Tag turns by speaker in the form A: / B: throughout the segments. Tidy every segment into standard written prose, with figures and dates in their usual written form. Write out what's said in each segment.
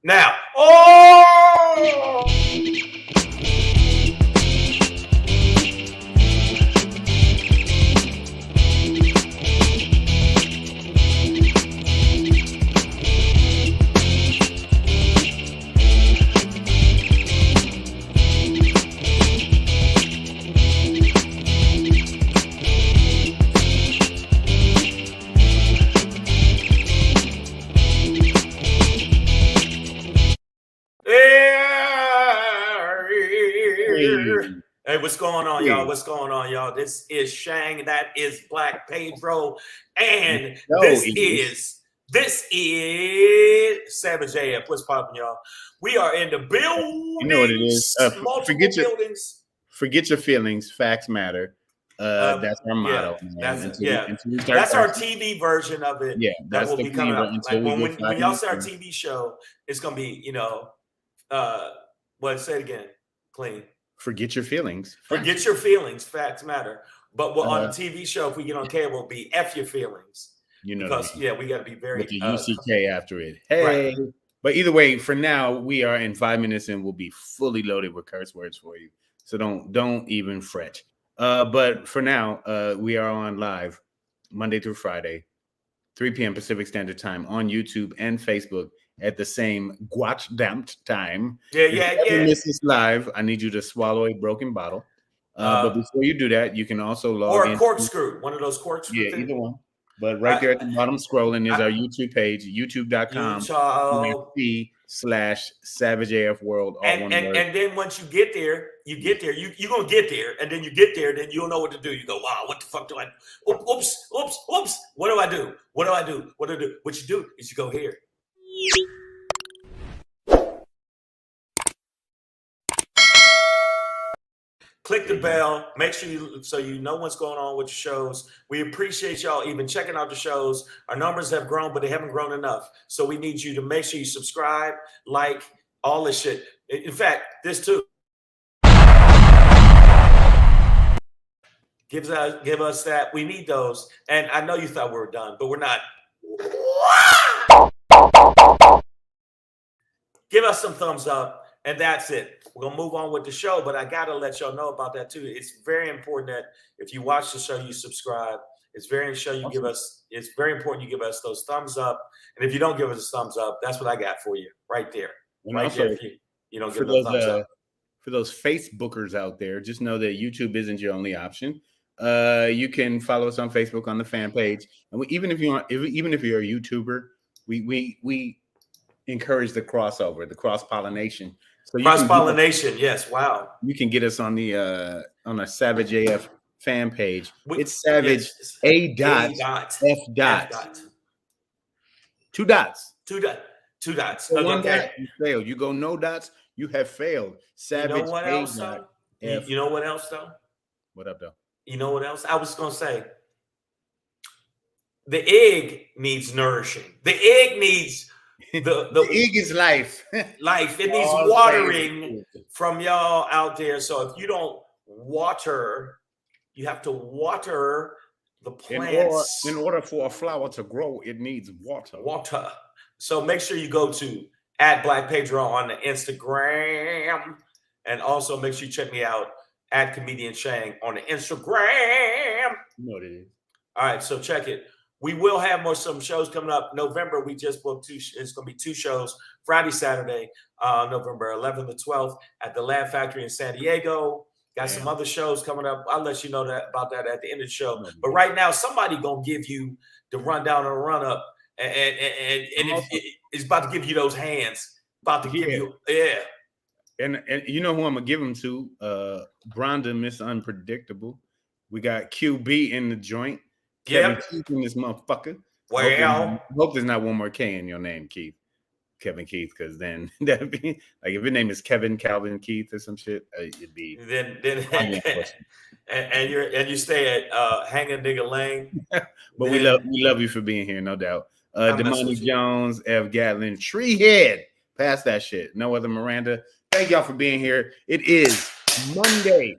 A: Now, oh! Hey, what's going on, y'all? What's going on, y'all? This is Shang. That is Black Pedro, and this is Savage AF. What's popping, y'all? We are in the buildings.
B: You know what it is.
A: Multiple buildings.
B: Forget your feelings. Facts matter. That's our motto.
A: That's our TV version of it.
B: Yeah,
A: that will be coming up. Like when y'all say our TV show, it's gonna be, say it again, clean.
B: Forget your feelings.
A: Forget your feelings. Facts matter. But on a TV show, if we get on cable, it'll be F your feelings. You know, because we got to be very
B: with the UCK after it. Hey, right. But either way, for now, we are in 5 minutes and we'll be fully loaded with curse words for you. So don't even fret. But for now, we are on live Monday through Friday, 3 p.m. Pacific Standard Time on YouTube and Facebook at the same damped time.
A: Yeah.
B: This is live. I need you to swallow a broken bottle. But before you do that, you can also log in.
A: Or a corkscrew, one of those corkscrew things.
B: Either one. But right there at the bottom scrolling is our YouTube page, youtube.com/SavageAFWorld.
A: And then once you get there, you're going to get there. And then you get there, then you'll know what to do. You go, wow, what the fuck do I do? Oops. What do I do? What you do is you go here. Click the bell. Make sure you know what's going on with the shows. We appreciate y'all even checking out the shows. Our numbers have grown, but they haven't grown enough. So we need you to make sure you subscribe, like, all this shit. In fact, this too. Give us that. We need those. And I know you thought we were done, but we're not. Give us some thumbs up, and that's it. We're going to move on with the show, but I got to let y'all know about that too. It's very important that if you watch the show, you subscribe. It's very important you give us those thumbs up. And if you don't give us a thumbs up, that's what I got for you right there.
B: And right also, there. If you don't give us a thumbs up. For those Facebookers out there, just know that YouTube isn't your only option. You can follow us on Facebook on the fan page. And even if you're a YouTuber, we encourage the crossover, the cross-pollination. So
A: cross-pollination, yes. Wow.
B: You can get us on a Savage AF fan page. It's Savage A dot F dot. 2 dots.
A: 2 dots.
B: So one dot, you failed. You go no dots, you have failed. Savage
A: you know what else,
B: dot
A: F. You know what else though?
B: What up though?
A: You know what else? I was gonna say the egg needs nourishing. The egg needs the
B: egg is life.
A: Life. It needs watering from y'all out there. So if you don't water, you have to water the plants.
B: In order for a flower to grow, it needs water.
A: So make sure you go to @BlackPedro on the Instagram, and also make sure you check me out @Comedian Shang on the Instagram.
B: You know what it is.
A: All right, so check it. We will have some shows coming up. November, we just booked 2. It's going to be 2 shows, Friday, Saturday, November 11th to 12th at the Lab Factory in San Diego. Got some other shows coming up. I'll let you know about that at the end of the show. But right now, somebody going to give you the rundown and the run-up, and it's about to give you those hands. About to give you,
B: And you know who I'm going to give them to? Bronda, Miss Unpredictable. We got QB in the joint. Kevin Keith in this motherfucker.
A: Well,
B: hope there's not one more K in your name, Keith. Kevin Keith, because then that'd be like if your name is Kevin Calvin Keith or some shit, it'd be
A: then and you stay at Hang a Nigga Lane.
B: But we love you for being here, no doubt. Damani Jones, F. Gatlin, Treehead. Pass that shit. No other Miranda. Thank y'all for being here. It is Monday,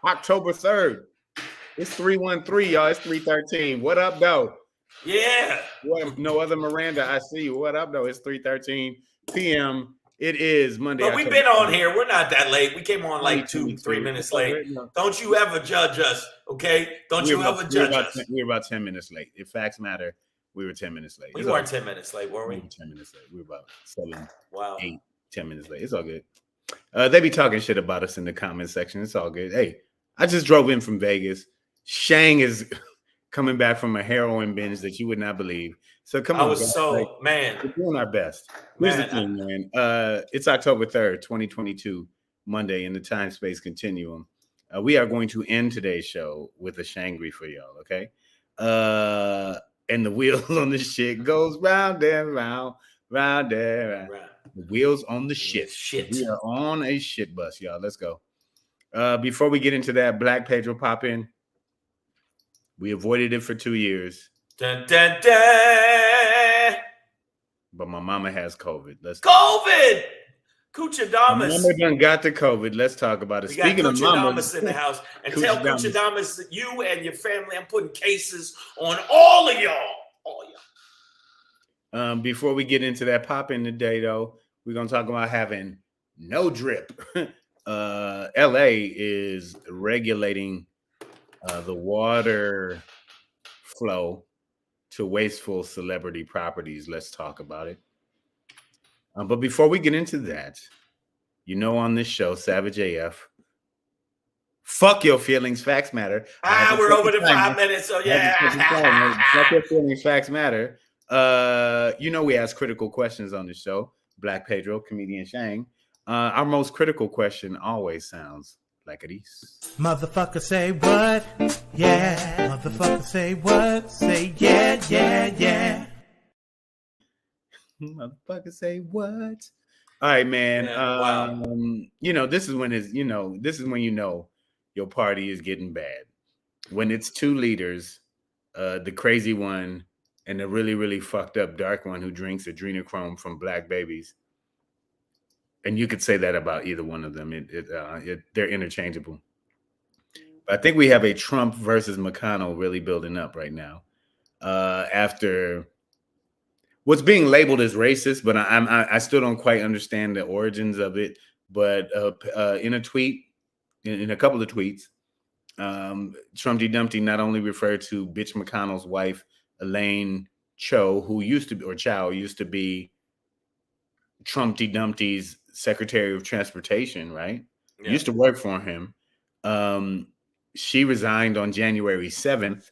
B: October 3rd. It's 313, y'all. It's 313. What up, though?
A: Yeah.
B: What? No other Miranda. I see you. What up, though? It's 3:13 p.m. It is Monday,
A: But we've
B: October
A: been on
B: 7th,
A: here. We're not that late. We came on like 2-3
B: 2022. It's
A: minutes
B: all
A: late.
B: good. No,
A: Don't you ever judge us, okay? Don't you ever judge us.
B: we were about 10 minutes late. If facts matter, we were 10 minutes late.
A: We
B: It's all
A: weren't
B: good.
A: 10 minutes late, were
B: We
A: we?
B: were 10 minutes late. We were about 7,
A: Wow.
B: 8, 10 minutes late. It's all good. They be talking shit about us in the comment section. It's all good. Hey, I just drove in from Vegas. Shang is coming back from a heroin binge that you would not believe. So come on, guys.
A: Man.
B: We're doing our best. Here's the thing, man. It's October 3rd, 2022, Monday in the time-space continuum. We are going to end today's show with a Shangry for y'all, okay? And the wheel on the shit goes round and round, round and round.
A: Right.
B: The wheels on the shit. We are on a shit bus, y'all. Let's go. Before we get into that, Black Pedro pop in. We avoided it for 2 years.
A: Dun, dun, dun.
B: But my mama has COVID.
A: COVID! Kuchadamas.
B: My mama done got the COVID. Let's talk about it.
A: We
B: Speaking
A: got
B: of mama,
A: Kuchadamas in the house. And tell Kuchadamas that you and your family, I'm putting cases on all of y'all. All y'all.
B: Before we get into that pop in today, though, we're going to talk about having no drip. LA is regulating the water flow to wasteful celebrity properties. Let's talk about it. But before we get into that, you know, on this show, Savage AF, fuck your feelings, facts matter.
A: We're over the 5 minutes, so yeah.
B: Fuck your feelings, facts matter. You know, we ask critical questions on the show. Black Pedro, comedian Shang. Our most critical question always sounds like this.
C: Motherfucker say what? Yeah. Motherfucker say what? Say yeah, yeah, yeah.
B: Motherfucker say what? All right, man.
A: Yeah, wow.
B: You know, this is when you know your party is getting bad. When it's two leaders, the crazy one and the really, really fucked up dark one who drinks adrenochrome from black babies. And you could say that about either one of them. They're interchangeable. But I think we have a Trump versus McCONELL really building up right now. After what's being labeled as racist, but I still don't quite understand the origins of it. But in a tweet, in a couple of tweets, Trumpty Dumpty not only referred to bitch McConnell's wife, Elaine Chao, who used to be Trumpty Dumpty's Secretary of Transportation, right? Yeah. Used to work for him. She resigned on January 7th,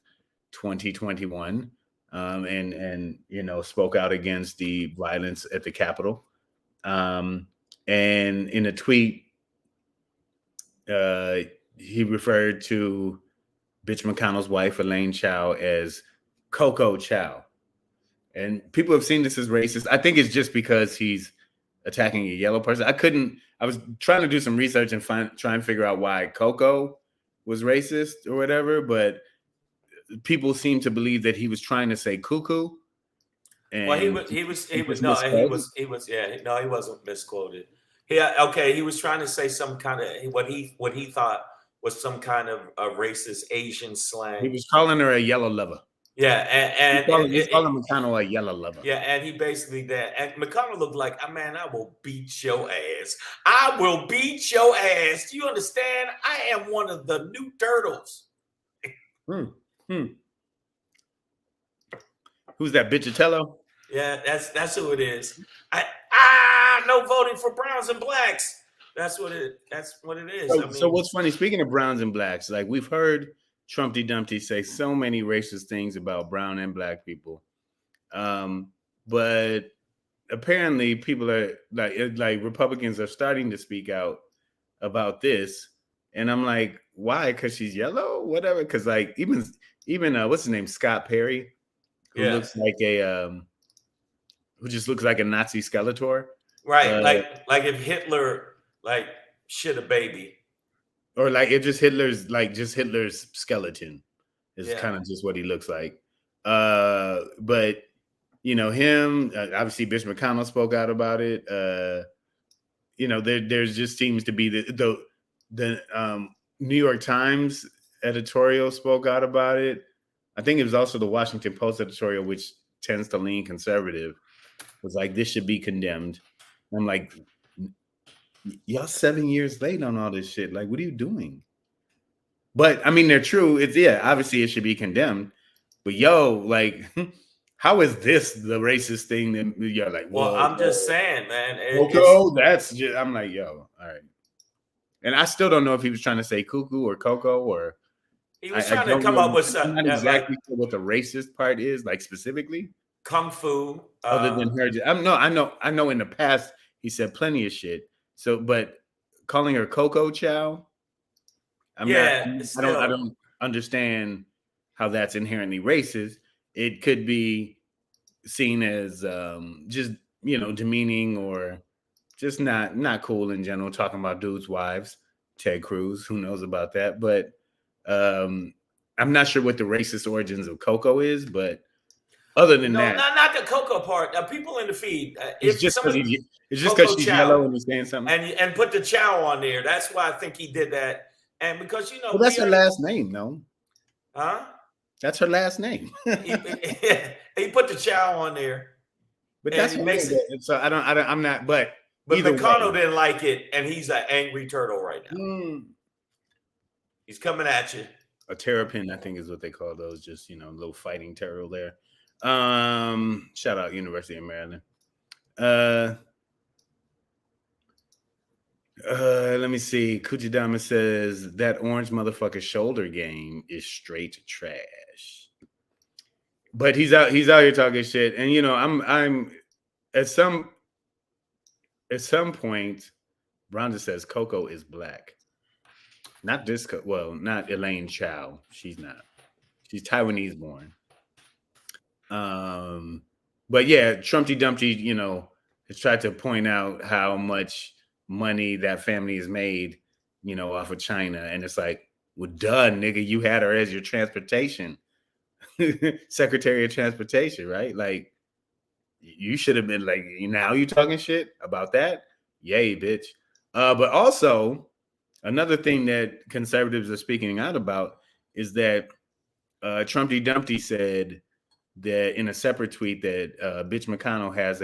B: 2021, and you know, spoke out against the violence at the Capitol. And in a tweet, he referred to bitch McConnell's wife, Elaine Chao, as COCO CHAO. And people have seen this as racist. I think it's just because he's attacking a yellow person. I was trying to do some research and try and figure out why Coco was racist or whatever, but people seem to believe that he was trying to say cuckoo.
A: Well, he wasn't misquoted. He was trying to say some kind of what he thought was some kind of a racist Asian slang.
B: He was calling her a yellow lover.
A: Yeah, and
B: he's calling McConnell a yellow lover.
A: Yeah, and he basically did. And McConnell looked like, man, I will beat your ass. I will beat your ass. Do you understand? I am one of the new turtles.
B: Who's that, Bitchatello?
A: Yeah, that's who it is. No voting for browns and blacks. That's what it is.
B: So what's funny, speaking of browns and blacks, like we've heard Trumpty Dumpty say so many racist things about brown and black people. But apparently people are like Republicans are starting to speak out about this. And I'm like, why? Because she's yellow? Whatever. Because like even what's his name? Scott Perry, who looks like who just looks like a Nazi Skeletor.
A: Right. Like if Hitler shit a baby.
B: Or like if just Hitler's skeleton is kind of just what he looks like. But you know, him, obviously Bitch McConnell spoke out about it. You know, there's just seems to be the New York Times editorial spoke out about it. I think it was also the Washington Post editorial, which tends to lean conservative, was like, this should be condemned. I'm like, y'all 7 years late on all this shit. Like, what are you doing? But I mean, they're true. It's obviously it should be condemned. But yo, like, how is this the racist thing that you're like?
A: Well, I'm just saying, man.
B: That's just, I'm like, yo, all right. And I still don't know if he was trying to say cuckoo or cocoa or
A: he was trying to come up with something.
B: I'm not exactly sure what the racist part is, like specifically.
A: Kung fu.
B: Other than her, I know in the past he said plenty of shit. So, but calling her COCO CHAO, I don't understand how that's inherently racist. It could be seen as just demeaning or just not cool in general. Talking about dudes' wives, Ted Cruz, who knows about that? But I'm not sure what the racist origins of Coco is, but other than that,
A: not the Coco part. People in the feed.
B: It's just because she's yellow and he's saying something.
A: And put the chow on there. That's why I think he did that. And because
B: well, that's her last name, no?
A: Huh?
B: That's her last name.
A: he put the chow on there.
B: But that's what makes it. So I'm not. But
A: McCONELL didn't like it, and he's an angry turtle right now. He's coming at you.
B: A terrapin, I think, is what they call those. Just a little fighting turtle there. Shout out University of Maryland. Let me see. Kujidama says that orange motherfucker shoulder game is straight trash. But he's out here talking shit, and I'm at some point, Rhonda says Coco is black. Not this, not Elaine Chao. She's not. She's Taiwanese born. But yeah, Trumpty Dumpty, has tried to point out how much money that family has made, off of China. And it's like, well, duh, nigga, you had her as your transportation, Secretary of Transportation, right? Like, you should have been like, now you talking shit about that? Yay, bitch. But also, another thing that conservatives are speaking out about is that Trumpty Dumpty said that in a separate tweet that bitch McConnell has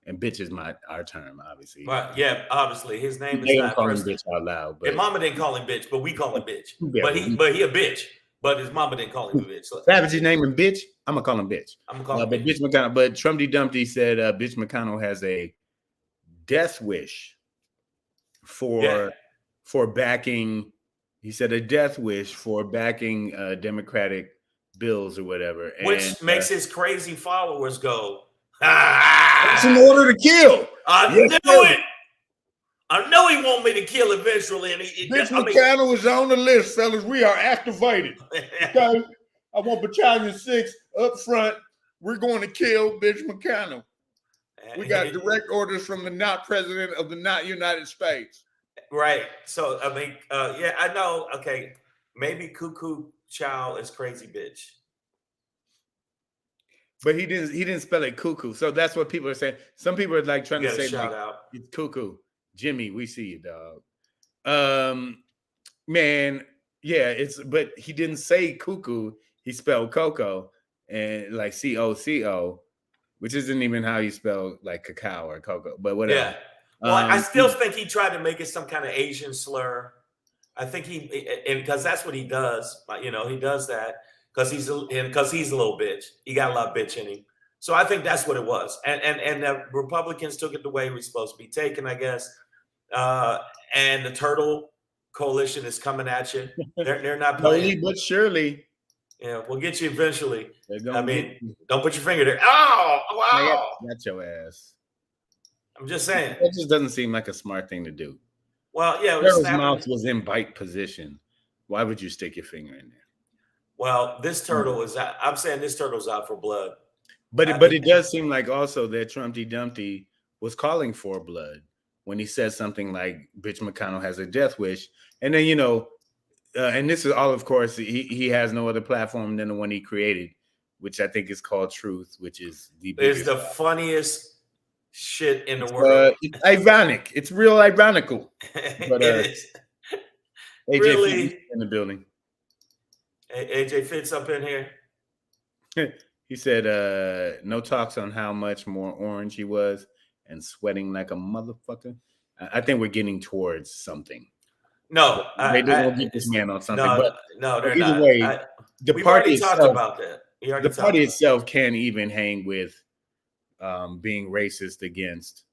B: and bitch is our term, obviously.
A: Right. Yeah, obviously. His name
B: they
A: is
B: don't
A: not
B: call him bitch out loud. But
A: mama didn't call him bitch, but we call him bitch.
B: Yeah,
A: but he a bitch. But his mama didn't call him a bitch. So.
B: Savage's name him bitch. I'm gonna call him bitch.
A: I'm gonna call him
B: bitch McConnell. But Trumpty Dumpty said bitch McConnell has a death wish for backing. He said a death wish for backing Democratic bills or whatever,
A: which makes his crazy followers go.
B: It's an order to kill.
A: I knew it. I know he want me to kill eventually. And
B: bitch McConnell is on the list, fellas. We are activated. Okay, I want Battalion 6 up front. We're going to kill bitch McConnell. We got direct orders from the not president of the not United States.
A: Right. So I mean, yeah, I know. Okay, maybe COCO CHAO is crazy bitch.
B: But he didn't spell it cuckoo. So that's what people are saying. Some people are like trying to say like, it's cuckoo. Jimmy, we see you, dog. Man, yeah, but he didn't say cuckoo. He spelled Coco and like COCO, which isn't even how you spell like cacao or cocoa, but whatever.
A: Yeah. Well, I still think he tried to make it some kind of Asian slur. I think because that's what he does. He does that because he's a little bitch. He got a lot of bitch in him. So I think that's what it was. And the Republicans took it the way it was supposed to be taken, I guess. And the Turtle Coalition is coming at you. They're not playing.
B: Slowly but surely.
A: Yeah, we'll get you eventually. I mean, don't put your finger there. Oh, wow.
B: That's your ass.
A: I'm just saying.
B: That just doesn't seem like a smart thing to do.
A: Well, yeah.
B: His mouth was in bite position. Why would you stick your finger in there?
A: Well, this turtle is out. I'm saying this turtle's out for blood.
B: But it does seem like also that Trumpty Dumpty was calling for blood when he said something like, bitch McConnell has a death wish. And then, and this is all, of course, he has no other platform than the one he created, which I think is called Truth, which is
A: it's the funniest shit in the world.
B: It's ironic. It's real ironical. But,
A: it is.
B: AJ
A: really
B: in the building.
A: AJ Fitz up in here.
B: He said, no talks on how much more orange he was and sweating like a motherfucker. I think we're getting towards something.
A: No,
B: They don't get this man on something.
A: No, they're
B: either
A: not.
B: way, the
A: We've
B: party
A: already talked
B: itself,
A: about that.
B: the party itself can't even hang with being racist against,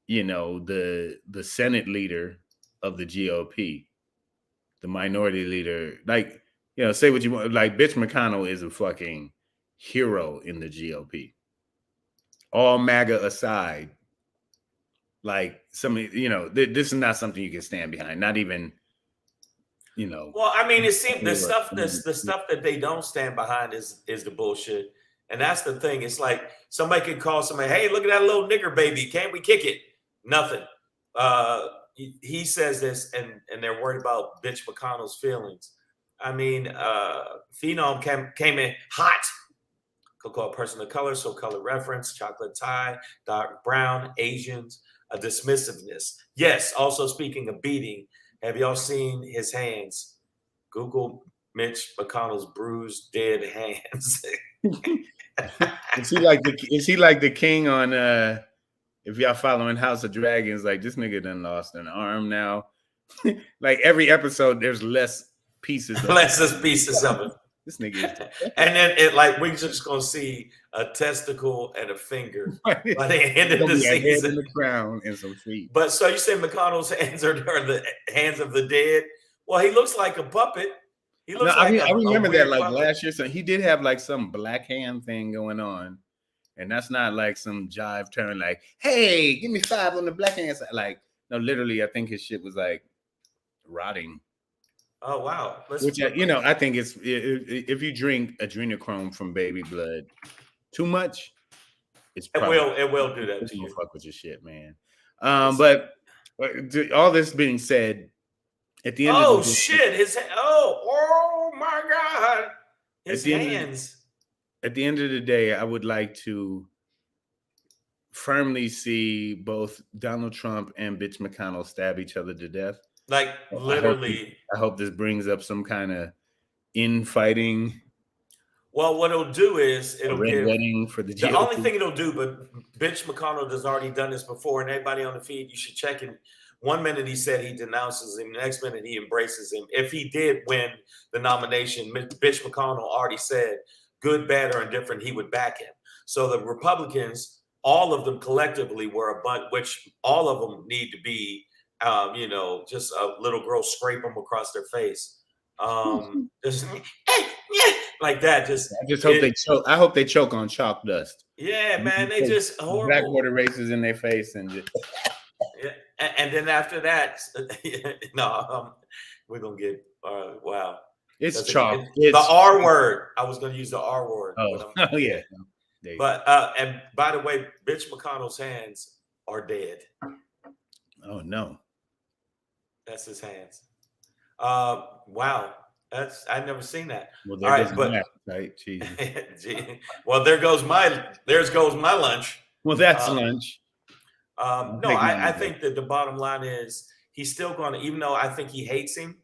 B: the Senate leader of the GOP, the minority leader. Like, say what you want. Like, bitch McConnell is a fucking hero in the GOP. All MAGA aside, like this is not something you can stand behind. Not even,
A: Well, I mean, it seems the stuff that they don't stand behind is the bullshit, and that's the thing. It's like somebody could call somebody, "Hey, look at that little nigger baby. Can't we kick it?" Nothing. He says this, and they're worried about bitch McConnell's feelings. I mean, Phenom came in hot. Could call a person of color, so color reference, chocolate tie, dark brown, Asians, a dismissiveness. Yes, also speaking of beating, have y'all seen his hands? Google Mitch McConnell's bruised, dead hands.
B: Is he like the king on if y'all following House of Dragons? Like, this nigga done lost an arm now. Like, every episode there's less pieces of
A: it.
B: This nigga is
A: and then we're just gonna see a testicle and a finger by the end of the season.
B: A head in the crown and some feet.
A: But so you say McConnell's hands are the hands of the dead? Well, he looks like a puppet. He looks
B: I remember that like puppet. Last year. So he did have like some black hand thing going on, and that's not like some jive turn. Like, hey, give me 5 on the black hand side. Like, no, literally, I think his shit was like rotting.
A: Oh wow!
B: I think it's if you drink adrenochrome from baby blood too much, it
A: will do that to you.
B: Fuck with your shit, man. But all this being said, at the end of the
A: shit, oh my god, his hands.
B: At the end of the day, I would like to firmly see both Donald Trump and bitch McConnell stab each other to death.
A: Like, literally.
B: I hope this brings up some kind of infighting.
A: Well, what it'll do is it'll give
B: wedding for the
A: GOP. Only thing it'll do, but bitch McConnell has already done this before, and everybody on the feed, you should check it. 1 minute he said he denounces him, the next minute he embraces him. If he did win the nomination, bitch McConnell already said, good, bad, or indifferent, he would back him. So the Republicans, all of them collectively were a bunch, which all of them need to be. Just a little girl scrape them across their face. Just like that.
B: I just hope they choke. I hope they choke on chalk dust.
A: Yeah, man. They just horrible.
B: Blackwater races in their face and just.
A: Yeah. And then after that, we're gonna get wow.
B: It's chalk.
A: The R word. I was gonna use the R word.
B: Oh yeah.
A: But and by the way, bitch McConnell's hands are dead.
B: Oh no.
A: That's his hands. Wow. I've never seen that.
B: Well, right?
A: Well, there goes my lunch.
B: Well, that's lunch.
A: I think that the bottom line is he's still going to, even though I think he hates him,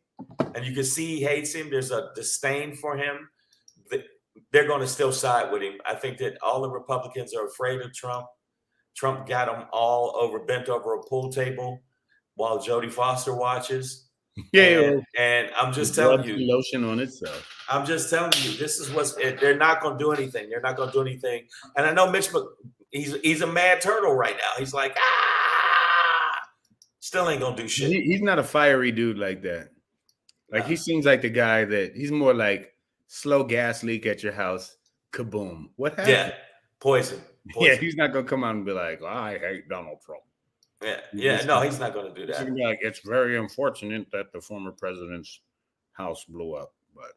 A: and you can see he hates him, there's a disdain for him. They're going to still side with him. I think that all the Republicans are afraid of Trump. Trump got them all bent over a pool table while Jodie Foster watches.
B: Yeah.
A: And I'm just telling you.
B: Lotion on itself.
A: I'm just telling you, this is they're not going to do anything. They're not going to do anything. And I know Mitch, he's a mad turtle right now. He's like, still ain't going to do shit.
B: He's not a fiery dude like that. Like, he seems like the guy that he's more like slow gas leak at your house. Kaboom. What happened?
A: Yeah. Poison.
B: Yeah, he's not going to come out and be like, I hate Donald Trump.
A: Yeah. No, he's not going to do that.
B: Like, it's very unfortunate that the former president's house blew up, but.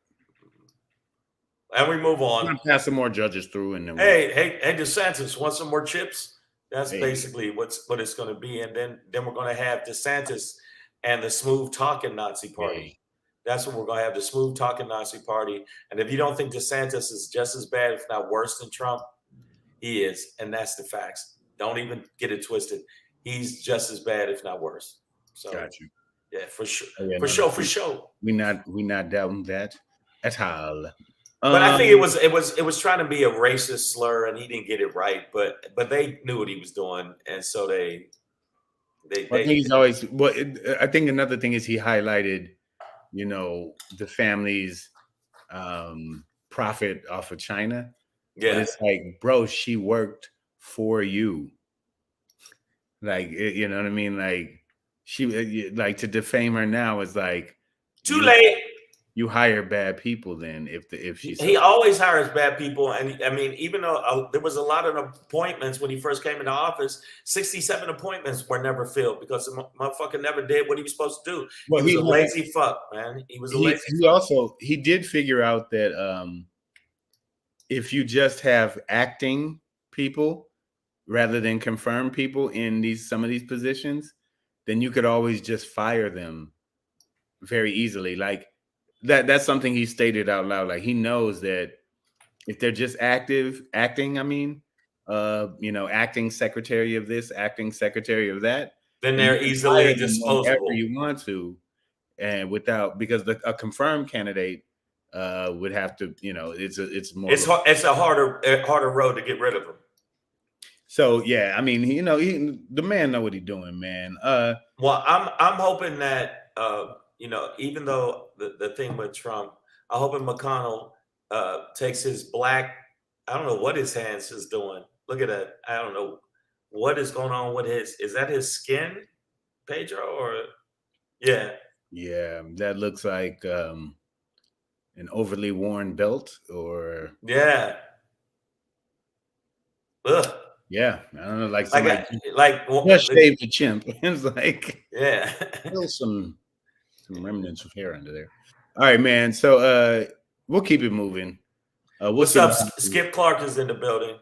A: And we move on.
B: I'm gonna pass some more judges through, and then
A: hey, DeSantis, want some more chips? That's basically what it's going to be, and then we're going to have DeSantis and the smooth talking Nazi party.
B: Hey.
A: That's what we're going to have, the smooth talking Nazi party. And if you don't think DeSantis is just as bad, if not worse than Trump, he is, and that's the facts. Don't even get it twisted. He's just as bad, if not worse. So,
B: got you.
A: Yeah, for sure.
B: Oh, yeah,
A: for sure.
B: We not doubting that at all.
A: But I think it was trying to be a racist slur, and he didn't get it right. But they knew what he was doing, and so they.
B: I think he's always. Well, I think another thing is he highlighted, the family's profit off of China.
A: Yeah.
B: But it's like, bro, she worked for you. Like, you know what I mean? Like, she like to defame her now is like
A: too late.
B: You hire bad people then if she's
A: he always hires bad people. And I mean, even though there was a lot of appointments when he first came into office, 67 appointments were never filled because the motherfucker never did what he was supposed to do. Well, he was a lazy fuck, man. He was a lazy
B: fuck. Also, he did figure out that if you just have acting people rather than confirmed people in some of these positions, then you could always just fire them very easily. Like that's something he stated out loud. Like he knows that if they're just acting, acting secretary of this, acting secretary of that,
A: then they're easily disposable.
B: Whenever you want to, and because a confirmed candidate would have to, it's more.
A: It's a harder road to get rid of them.
B: So yeah, I mean, the man know what he's doing, man.
A: Well, I'm hoping that even though the thing with Trump, I'm hoping McConnell takes his black. I don't know what his hands is doing. Look at that. I don't know what is going on with his. Is that his skin, Pedro, or yeah?
B: Yeah, that looks like an overly worn belt, or
A: yeah. Ugh.
B: Yeah, I don't know, like somebody
A: just
B: shaved the chimp. It's like
A: yeah,
B: still some remnants of hair under there. All right, man. So we'll keep it moving.
A: What's up? Skip Clark is in the building.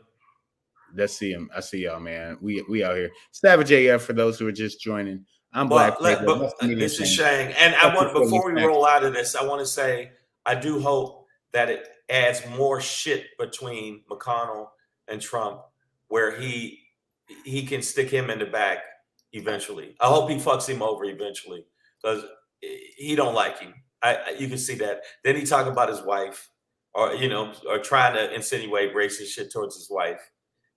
B: Let's see him. I see y'all, man. We out here. Savage AF for those who are just joining. I'm Black.
A: This is Shang, and I want before we roll out of this, I want to say I do hope that it adds more shit between McConnell and Trump, where he can stick him in the back eventually. I hope he fucks him over eventually because he don't like him. You can see that. Then he talk about his wife, or trying to insinuate racist shit towards his wife.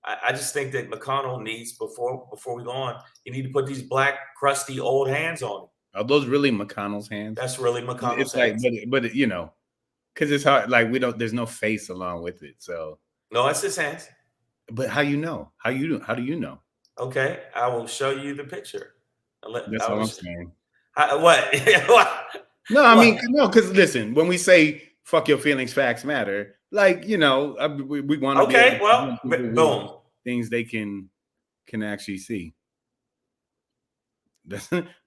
A: I just think that McConnell needs before we go on, you need to put these black crusty old hands on him.
B: Are those really McConnell's hands?
A: That's really McConnell's
B: hands. But because it's hard. Like there's no face along with it. So
A: no, it's his hands.
B: But how you know? How do you know?
A: Okay, I will show you the picture.
B: That's all I'm saying.
A: What?
B: No, I mean, no, because listen, when we say "fuck your feelings, facts matter," like we want to.
A: Okay, well, boom.
B: Things they can actually see.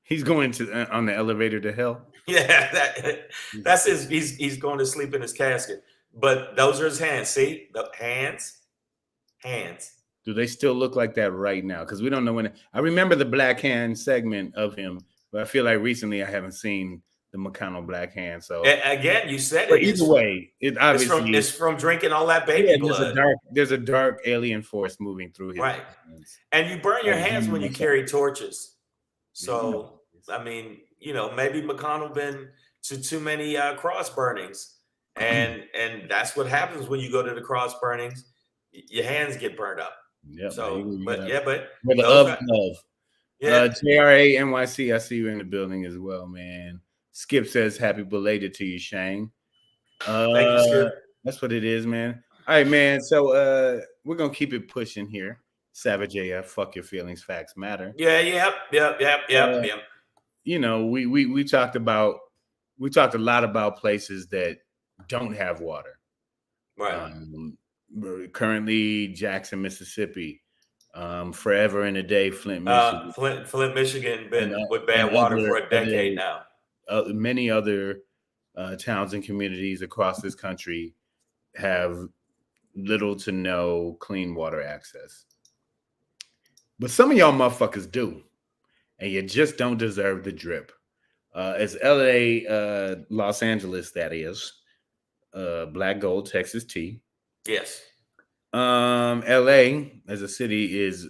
B: He's going on the elevator to hell.
A: Yeah, that's his. He's going to sleep in his casket. But those are his hands. See the hands.
B: Do they still look like that right now? Because we don't know when. I remember the black hand segment of him, but I feel like recently I haven't seen the McConnell black hand. So
A: again, you said
B: it. Either way, it obviously
A: it's from drinking all that baby blood.
B: There's a dark alien force moving through his
A: hands. And you burn your hands when you carry torches. So I mean, maybe McConnell been to too many cross burnings, and that's what happens when you go to the cross burnings. Your hands get burned up.
B: Yeah.
A: So, but
B: yeah. JRA NYC, I see you in the building as well, man. Skip says happy belated to you, Shang.
A: Thank you, Skip.
B: That's what it is, man. All right, man. So we're gonna keep it pushing here. Savage AF, fuck your feelings, facts matter.
A: Yeah. Yep.
B: We talked a lot about places that don't have water.
A: Right.
B: Currently Jackson, Mississippi, forever and a day, Flint, Michigan.
A: Flint, Michigan, been with bad water for a decade now.
B: Many other towns and communities across this country have little to no clean water access. But some of y'all motherfuckers do, and you just don't deserve the drip. It's LA, Los Angeles, that is, Black Gold, Texas tea.
A: Yes.
B: LA as a city is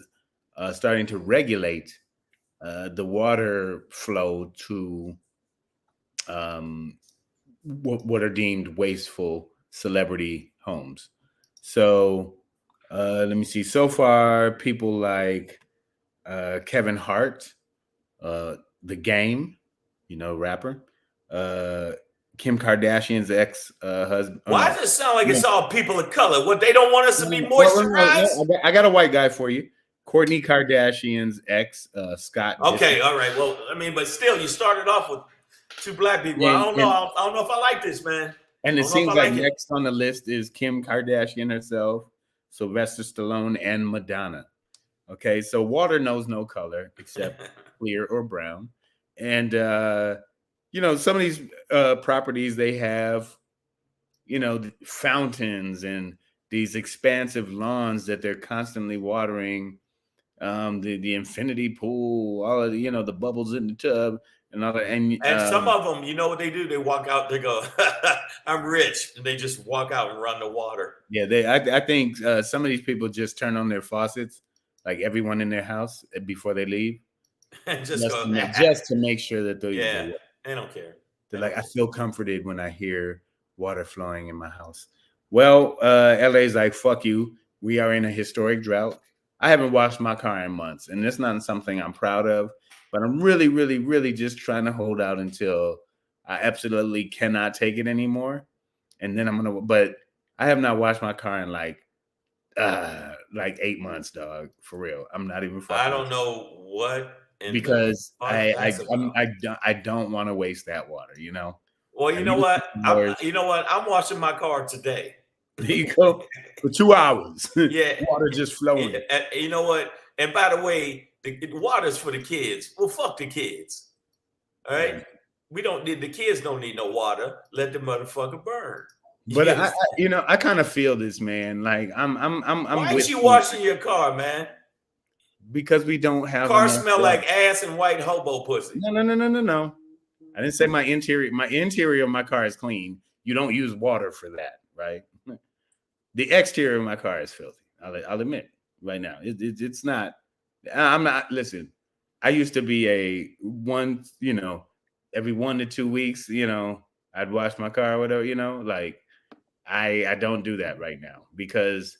B: starting to regulate the water flow to what are deemed wasteful celebrity homes. So let me see. So far, people like Kevin Hart, The Game, rapper. Kim Kardashian's ex-husband.
A: Why does it sound like it's all people of color? What, they don't want us to be moisturized?
B: I got a white guy for you. Kourtney Kardashian's ex, Scott.
A: Okay, all right. Well, I mean, but still, you started off with 2 black people. I don't know. I don't know if I like this, man.
B: And it seems like next on the list is Kim Kardashian herself, Sylvester Stallone, and Madonna. Okay, so water knows no color except clear or brown. And some of these properties, they have, fountains and these expansive lawns that they're constantly watering, the infinity pool, all of the bubbles in the tub and all that. And
A: some of them, you know what they do? They walk out, they go, I'm rich. And they just walk out and run the water.
B: Yeah, I think some of these people just turn on their faucets, like everyone in their house, before they leave.
A: And
B: just to make sure that
A: they don't care.
B: They're like, I feel comforted when I hear water flowing in my house. Well, LA's like, fuck you. We are in a historic drought. I haven't washed my car in months, and that's not something I'm proud of, but I'm really, really, really just trying to hold out until I absolutely cannot take it anymore. And then but I have not washed my car in like 8 months, dog. For real. I'm not even fucking.
A: I don't know what.
B: Because I don't want to waste that water,
A: Well, you know what? I'm washing my car today.
B: There you go. For 2 hours.
A: Yeah.
B: Water just flowing.
A: You know what? And by the way, the water's for the kids. Well, fuck the kids. All right. Yeah. The kids don't need no water. Let the motherfucker burn.
B: But I kind of feel this, man. Like I'm
A: Why ain't you washing your car, man?
B: Because we don't have
A: car smell like ass and white hobo pussy.
B: No. I didn't say my interior of my car is clean. You don't use water for that, right? The exterior of my car is filthy. I'll admit right now. It's not. I'm not. Listen, I used to be every 1 to 2 weeks, I'd wash my car or whatever, like I don't do that right now because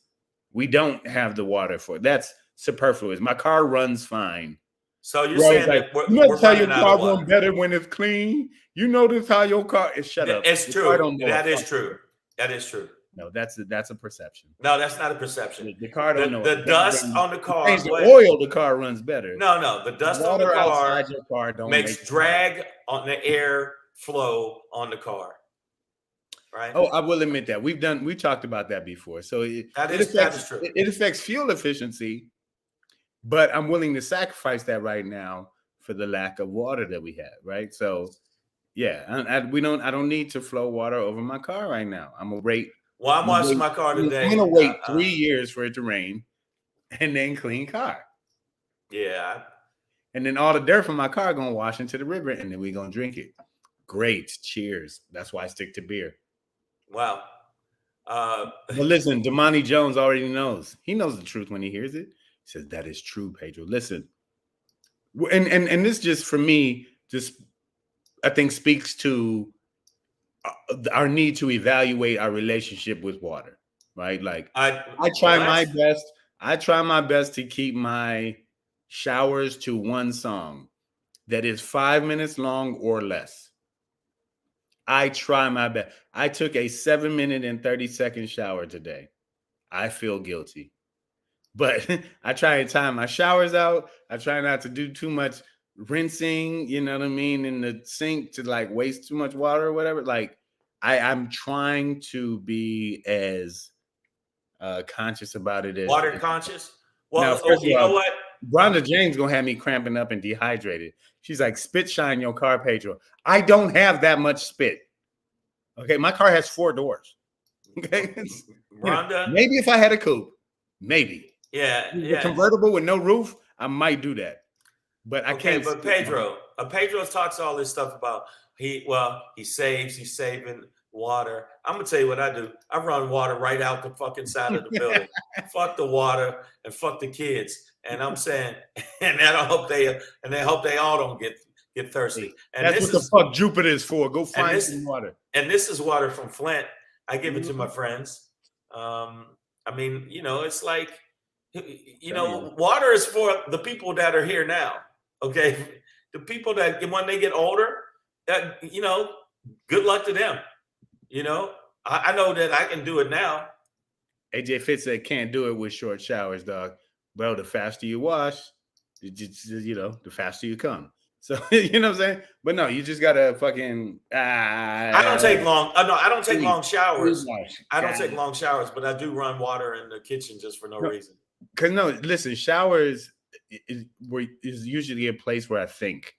B: we don't have the water for it. That's superfluous. My car runs fine.
A: So you're saying
B: like,
A: that
B: you notice how your car runs better when it's clean? You notice how your car is shut up.
A: It's true. That is true. That is true.
B: No, that's a perception.
A: No, that's not a perception.
B: The car don't know.
A: The dust on the car.
B: The oil, the car runs better.
A: No. The dust on the car makes drag on the air flow on the car. Right.
B: Oh, I will admit that we talked about that before. So
A: that is true.
B: It affects fuel efficiency, but I'm willing to sacrifice that right now for the lack of water that we have. Right. So yeah, I don't need to flow water over my car right now. I'm washing
A: my car today.
B: I'm gonna wait 3 years for it to rain, and then clean car.
A: Yeah.
B: And then all the dirt from my car gonna wash into the river, and then we gonna drink it. Great. Cheers. That's why I stick to beer.
A: Wow.
B: But listen, Damani Jones already knows. He knows the truth when he hears it. He says, that is true, Pedro. Listen. And this just, for me, I think speaks to our need to evaluate our relationship with water, right? Like I try my best to keep my showers to one song that is 5 minutes long or less. I try my best. I took a 7-minute and 30-second shower today. I feel guilty, but I try to time my showers out. I try not to do too much rinsing, in the sink to like waste too much water or whatever. Like I'm trying to be as conscious about it as
A: water conscious. Well,
B: now,
A: you know what?
B: Rhonda James gonna have me cramping up and dehydrated. She's like, spit shine your car, Pedro. I don't have that much spit. Okay, my car has 4 doors. Okay,
A: Rhonda.
B: Maybe if I had a coupe, maybe.
A: Yeah.
B: A convertible with no roof, I might do that. But I can't.
A: But Pedro talks all this stuff about he saves. He's saving water. I'm gonna tell you what I do. I run water right out the fucking side of the building. Fuck the water and fuck the kids. And I'm saying, and I hope they all don't get thirsty. And
B: that's what the fuck Jupiter is for. Go find some water.
A: And this is water from Flint. I give it to my friends. I mean, it's like, water is for the people that are here now. Okay, the people that when they get older, that good luck to them. I know that I can do it now.
B: AJ Fitz said can't do it with short showers, dog. Bro, the faster you wash, the faster you come. So you know what I'm saying? But no, you just gotta fucking
A: I don't take long. No, I don't take long showers.
B: wash.
A: I don't take long showers, but I do run water in the kitchen just for no reason.
B: Cause no, listen, showers is usually a place where I think.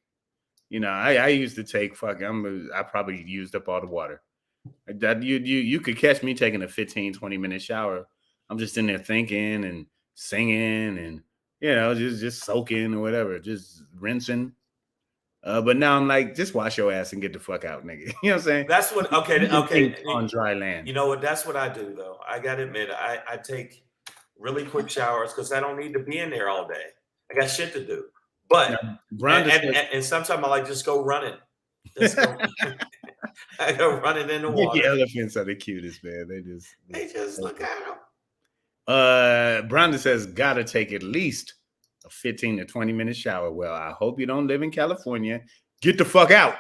B: I used to take I probably used up all the water. That you could catch me taking a 15-20 minute shower. I'm just in there thinking and singing and just soaking or whatever, just rinsing. But now I'm like, just wash your ass and get the fuck out, nigga. You know what I'm saying?
A: That's what okay.
B: On dry land.
A: You know what? That's what I do though. I gotta admit, I take really quick showers because I don't need to be in there all day. I got shit to do. But and sometimes I like just go running. I go running in the water.
B: The elephants are the cutest, man.
A: They just look at them.
B: Brandon says gotta take at least a 15 to 20 minute shower. Well, I hope you don't live in California. Get the fuck out.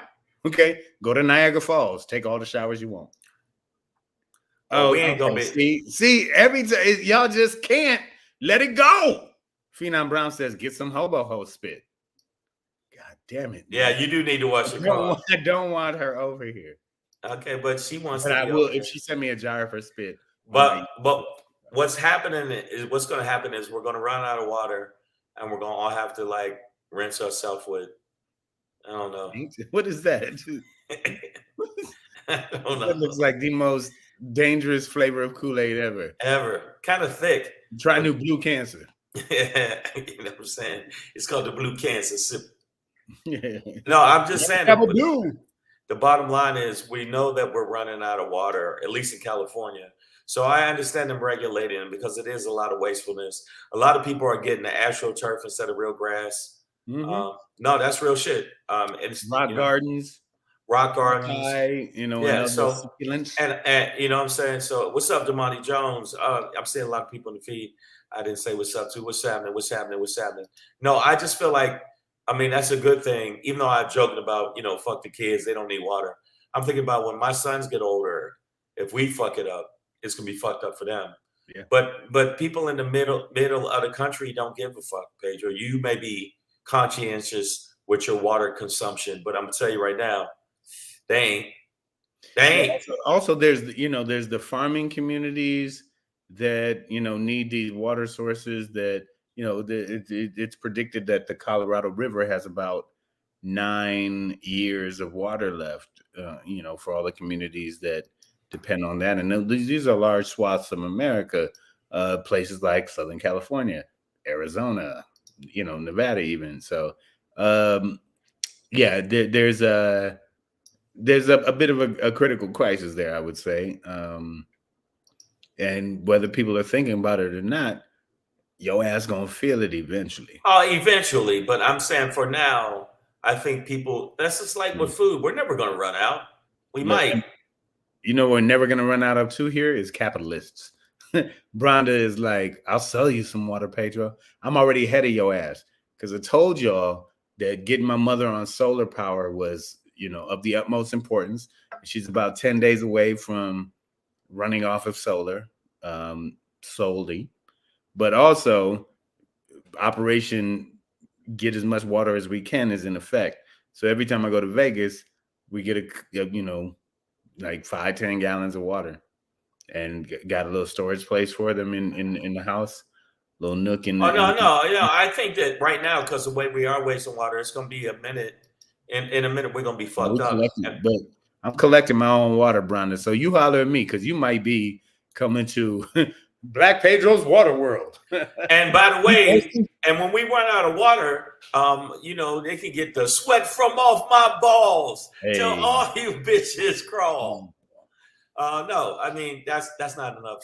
B: Okay, go to Niagara Falls. Take all the showers you want.
A: Oh, we ain't gonna be.
B: See, every time y'all just can't let it go. Phenom Brown says get some hobo ho spit. God damn it.
A: Yeah, man. You do need to wash your car.
B: I don't want her over here.
A: Okay, but she wants.
B: But I will if she sent me a jar of her spit.
A: But what's happening is what's going to happen is we're going to run out of water, and we're going to all have to like rinse ourselves with. I don't know.
B: What is that?
A: I don't know.
B: That looks like the most dangerous flavor of Kool-Aid ever.
A: Ever. Kind of thick.
B: Try new blue cancer.
A: Yeah, you know what I'm saying? It's called the blue cancer sip.
B: Yeah.
A: No, I'm just saying.
B: The
A: bottom line is we know that we're running out of water, at least in California. So I understand them regulating them because it is a lot of wastefulness. A lot of people are getting the astroturf instead of real grass.
B: Mm-hmm.
A: No, that's real shit. It's
B: rock gardens.
A: Yeah. So and you know what I'm saying. So what's up, Damani Jones? I'm seeing a lot of people in the feed. I didn't say what's up to. What's happening? What's happening? What's happening? No, I just feel like. I mean, that's a good thing. Even though I'm joking about, fuck the kids, they don't need water. I'm thinking about when my sons get older, if we fuck it up, it's gonna be fucked up for them.
B: Yeah.
A: But people in the middle of the country don't give a fuck, Pedro. You may be conscientious with your water consumption, but I'm gonna tell you right now, they ain't.
B: Also, there's the farming communities that need these water sources that. It's predicted that the Colorado River has about 9 years of water left, for all the communities that depend on that. And these are large swaths of America, places like Southern California, Arizona, Nevada even. So, there's a bit of a critical crisis there, I would say. And whether people are thinking about it or not, your ass gonna feel it eventually.
A: Eventually, but I'm saying for now, I think that's just like with food. We're never gonna run out. We might.
B: We're never gonna run out of two here is capitalists. Bronda is like, I'll sell you some water, Pedro. I'm already ahead of your ass. Because I told y'all that getting my mother on solar power was, of the utmost importance. She's about 10 days away from running off of solar solely. But also, Operation Get As Much Water As We Can is in effect. So every time I go to Vegas, we get like 5-10 gallons of water, and got a little storage place for them in the house, little nook in.
A: No. I think that right now, because the way we are wasting water, it's going to be a minute. In a minute, we're going to be fucked up.
B: But I'm collecting my own water, Brandon. So you holler at me because you might be coming to. Black Pedro's water world.
A: And by the way, and when we run out of water, they can get the sweat from off my balls till all you bitches crawl. No, I mean that's not enough.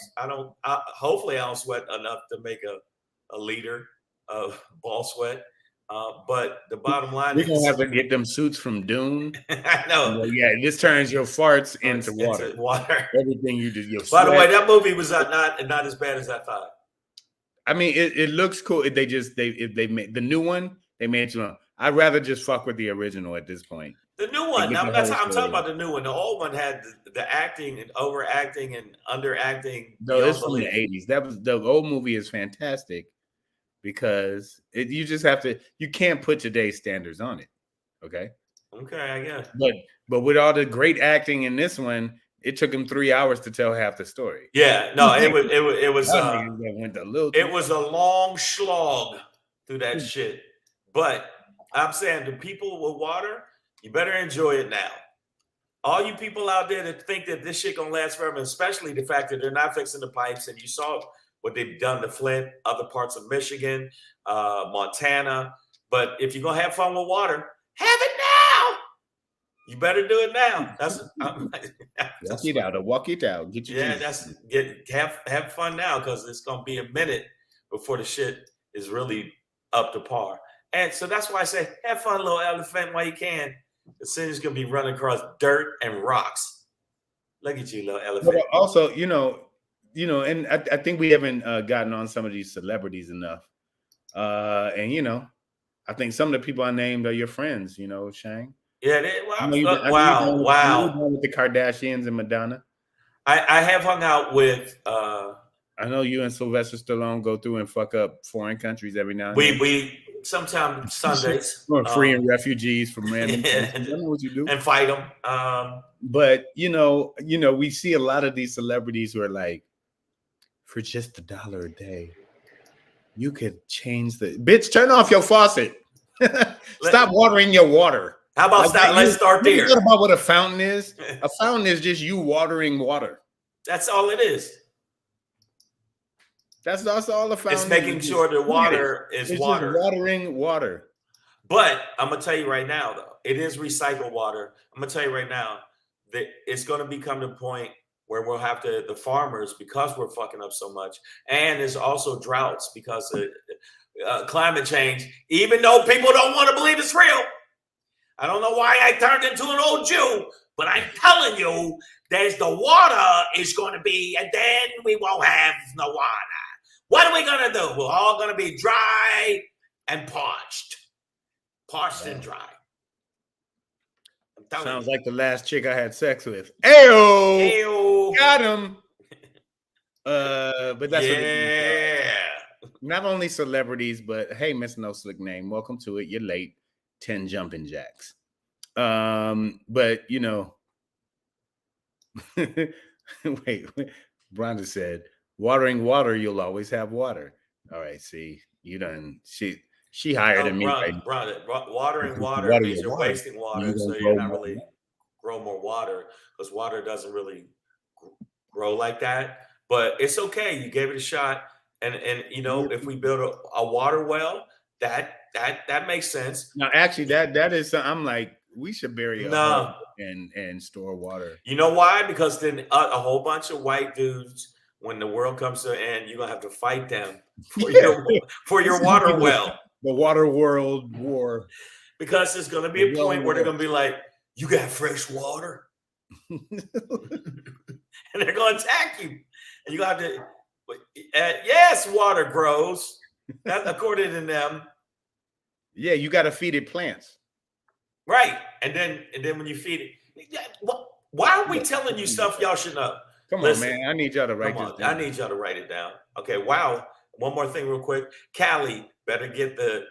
A: Hopefully I don't sweat enough to make a liter of ball sweat. But the bottom line
B: We're gonna
A: is,
B: have to get them suits from Dune.
A: I know.
B: Well, yeah, this turns your farts into water.
A: Into water.
B: Everything you do, your
A: By
B: sweat.
A: the way, that movie was not as bad as I thought.
B: I mean, it looks cool. They made the new one. They made you. I'd rather just fuck with the original at this point.
A: The new one. I'm talking about the new one. The old one had the acting and overacting and underacting.
B: No, it's from the 80s. That was the old movie is fantastic because you just have to. You can't put today's standards on it. Okay.
A: Okay, I guess.
B: But with all the great acting in this one, it took him 3 hours to tell half the story.
A: Yeah, no, it was a long slog through that shit. But I'm saying the people with water, you better enjoy it now. All you people out there that think that this shit gonna last forever, especially the fact that they're not fixing the pipes, and you saw what they've done to Flint, other parts of Michigan, Montana. But if you're gonna have fun with water, have it now. You better do it now.
B: Walk it out. Get your
A: have fun now, because it's gonna be a minute before the shit is really up to par. And so that's why I say have fun, little elephant, while you can. The city's gonna be running across dirt and rocks. Look at you, little elephant.
B: But also, and I think we haven't gotten on some of these celebrities enough. And I think some of the people I named are your friends. Shang.
A: Yeah.
B: Wow. With the Kardashians and Madonna.
A: I have hung out with.
B: I know you and Sylvester Stallone go through and fuck up foreign countries every now and then.
A: We sometimes Sundays.
B: Freeing refugees from random countries. I know what you do.
A: And fight them.
B: But we see a lot of these celebrities who are like, for just $1 a day, you could change the bitch. Turn off your faucet. Stop watering your water.
A: How about let's start there.
B: What about what a fountain is? A fountain is just you watering water.
A: That's all it is.
B: That's all a fountain.
A: It's making sure the water is water.
B: Just watering water.
A: But I'm gonna tell you right now, though, it is recycled water. I'm gonna tell you right now that it's gonna become the point where we'll have to, the farmers, because we're fucking up so much, and there's also droughts because of climate change. Even though people don't want to believe it's real, I don't know why I turned into an old Jew, but I'm telling you, there's the water is going to be, and then we won't have no water. What are we going to do? We're all going to be dry and parched. Parched and dry.
B: Sounds like the last chick I had sex with. Ayo! Got him. But that's not only celebrities, but hey, Miss No Slick Name, welcome to it. You're late. 10 jumping jacks. But wait, Bronda said, watering water, you'll always have water. All right, see, you done. She higher than me.
A: Watering water means you're wasting water, so you're not really grow more water, because water doesn't really grow like that. But it's okay. You gave it a shot, and if we build a water well, that makes sense.
B: Now, actually, that is. I'm like, we should bury a and store water.
A: You know why? Because then a whole bunch of white dudes, when the world comes to an end, you're gonna have to fight them for your water well.
B: The water world war.
A: Because there's gonna be a point where they're gonna be like, "You got fresh water," and they're gonna attack you, and you have to. Yes, water grows. That's according to them.
B: Yeah, you got to feed it plants.
A: Right. And then when you feed it, why are we telling you stuff y'all should know?
B: Come on, man. I need y'all to write this down.
A: I need y'all to write it down. Okay. Wow. One more thing real quick. Cali better get the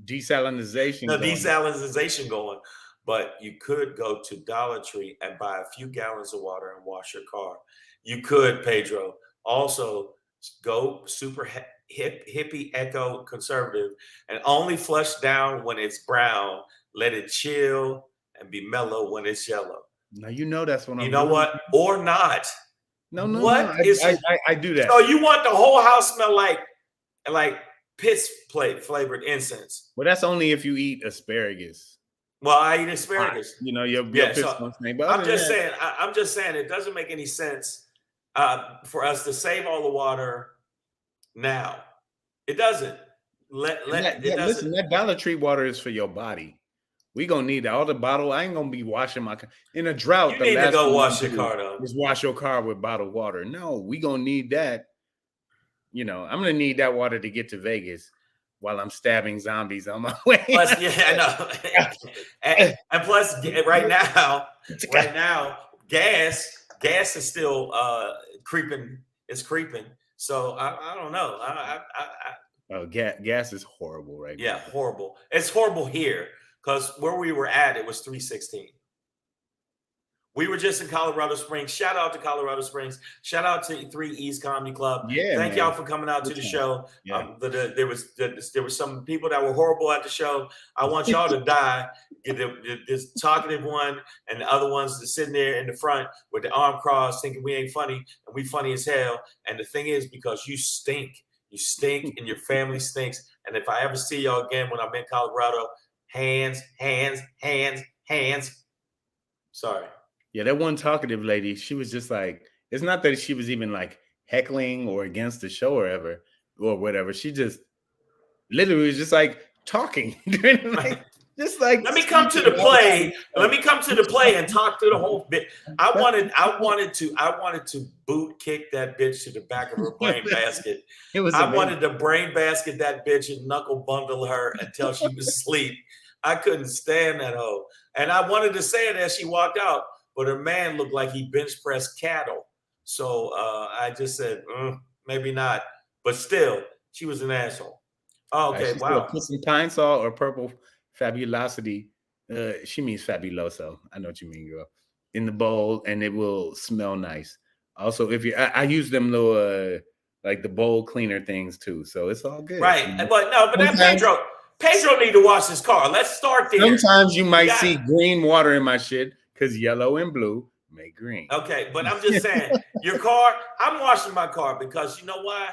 B: desalinization
A: going. But you could go to Dollar Tree and buy a few gallons of water and wash your car. You could, Pedro. Also, go super hippie eco conservative and only flush down when it's brown. Let it chill and be mellow when it's yellow.
B: Now that's what I'm
A: You know
B: doing.
A: what? Or not.
B: No. I do that.
A: So you want the whole house smell like piss plate flavored incense?
B: Well, that's only if you eat asparagus.
A: Well, I eat asparagus.
B: Your piss name. But
A: I'm just saying it doesn't make any sense for us to save all the water now. It doesn't.
B: Listen, that Dollar Tree water is for your body. We gonna need that. All the bottle. I ain't gonna be washing my car in a drought.
A: You need to go wash your car though.
B: Just wash your car with bottled water. No, we gonna need that. You know, I'm gonna need that water to get to Vegas while I'm stabbing zombies on my way.
A: Plus, I know. and plus, right now, gas is still creeping. It's creeping. So I don't know.
B: Gas is horrible right now.
A: Yeah, horrible. It's horrible here because where we were at, it was $3.16. We were just in Colorado Springs. Shout out to Colorado Springs. Shout out to 3 East Comedy Club.
B: Yeah,
A: thank y'all for coming out to the show.
B: Yeah.
A: There was some people that were horrible at the show. I want y'all to die. This talkative one and the other ones that's sitting there in the front with the arm crossed, thinking we ain't funny, and we funny as hell. And the thing is, because you stink, and your family stinks. And if I ever see y'all again when I'm in Colorado, hands. Sorry.
B: Yeah, that one talkative lady, she was just like, it's not that she was even like heckling or against the show or whatever. She just literally was just like talking.
A: Let me come to the play. Let me come to the play and talk through the whole bit. I wanted to boot kick that bitch to the back of her brain basket. I wanted to brain basket that bitch and knuckle bundle her until she was asleep. I couldn't stand that hoe. And I wanted to say it as she walked out, but her man looked like he bench pressed cattle. So I just said, maybe not. But still, she was an asshole. Oh, okay, wow.
B: Put some pine salt or purple fabulosity. She means fabuloso. I know what you mean, girl. In the bowl, and it will smell nice. Also, if I use them little like the bowl cleaner things too, so it's all good.
A: Right, but that Pedro need to wash his car. Let's start there.
B: Sometimes you might see green water in my shit because yellow and blue make green.
A: Okay, but I'm just saying, your car. I'm washing my car because you know why?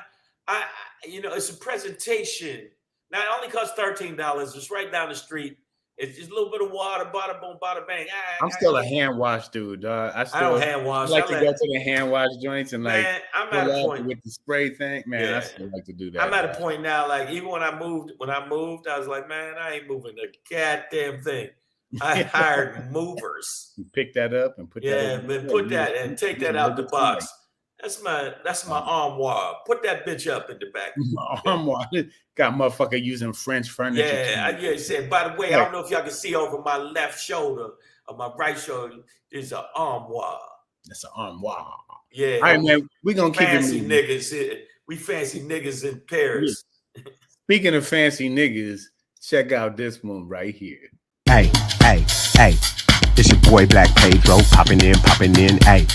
A: It's a presentation. Now it only costs $13. It's right down the street. It's just a little bit of water, bada boom, bada bang.
B: I'm still a hand wash dude, dog. I
A: don't hand wash.
B: I like to go to the hand wash joints and like
A: I'm at a point
B: with the spray thing. Man, I still like to do that.
A: I'm at a point now, like even when I moved, I was like, man, I ain't moving the goddamn thing. I hired movers.
B: You pick that up and put that.
A: Yeah, man, put that and take that out the box. That's my armoire. Put that bitch up in the back.
B: Armoire. Got motherfucker using French furniture.
A: Yeah. Said, by the way, I don't know if y'all can see over my left shoulder or my right shoulder. There's an armoire.
B: That's an armoire.
A: Yeah.
B: All right, man. We're gonna keep
A: fancy niggas. We fancy niggas in Paris.
B: Yeah. Speaking of fancy niggas, check out this one right here.
D: Hey. It's your boy Black Pedro popping in. Hey.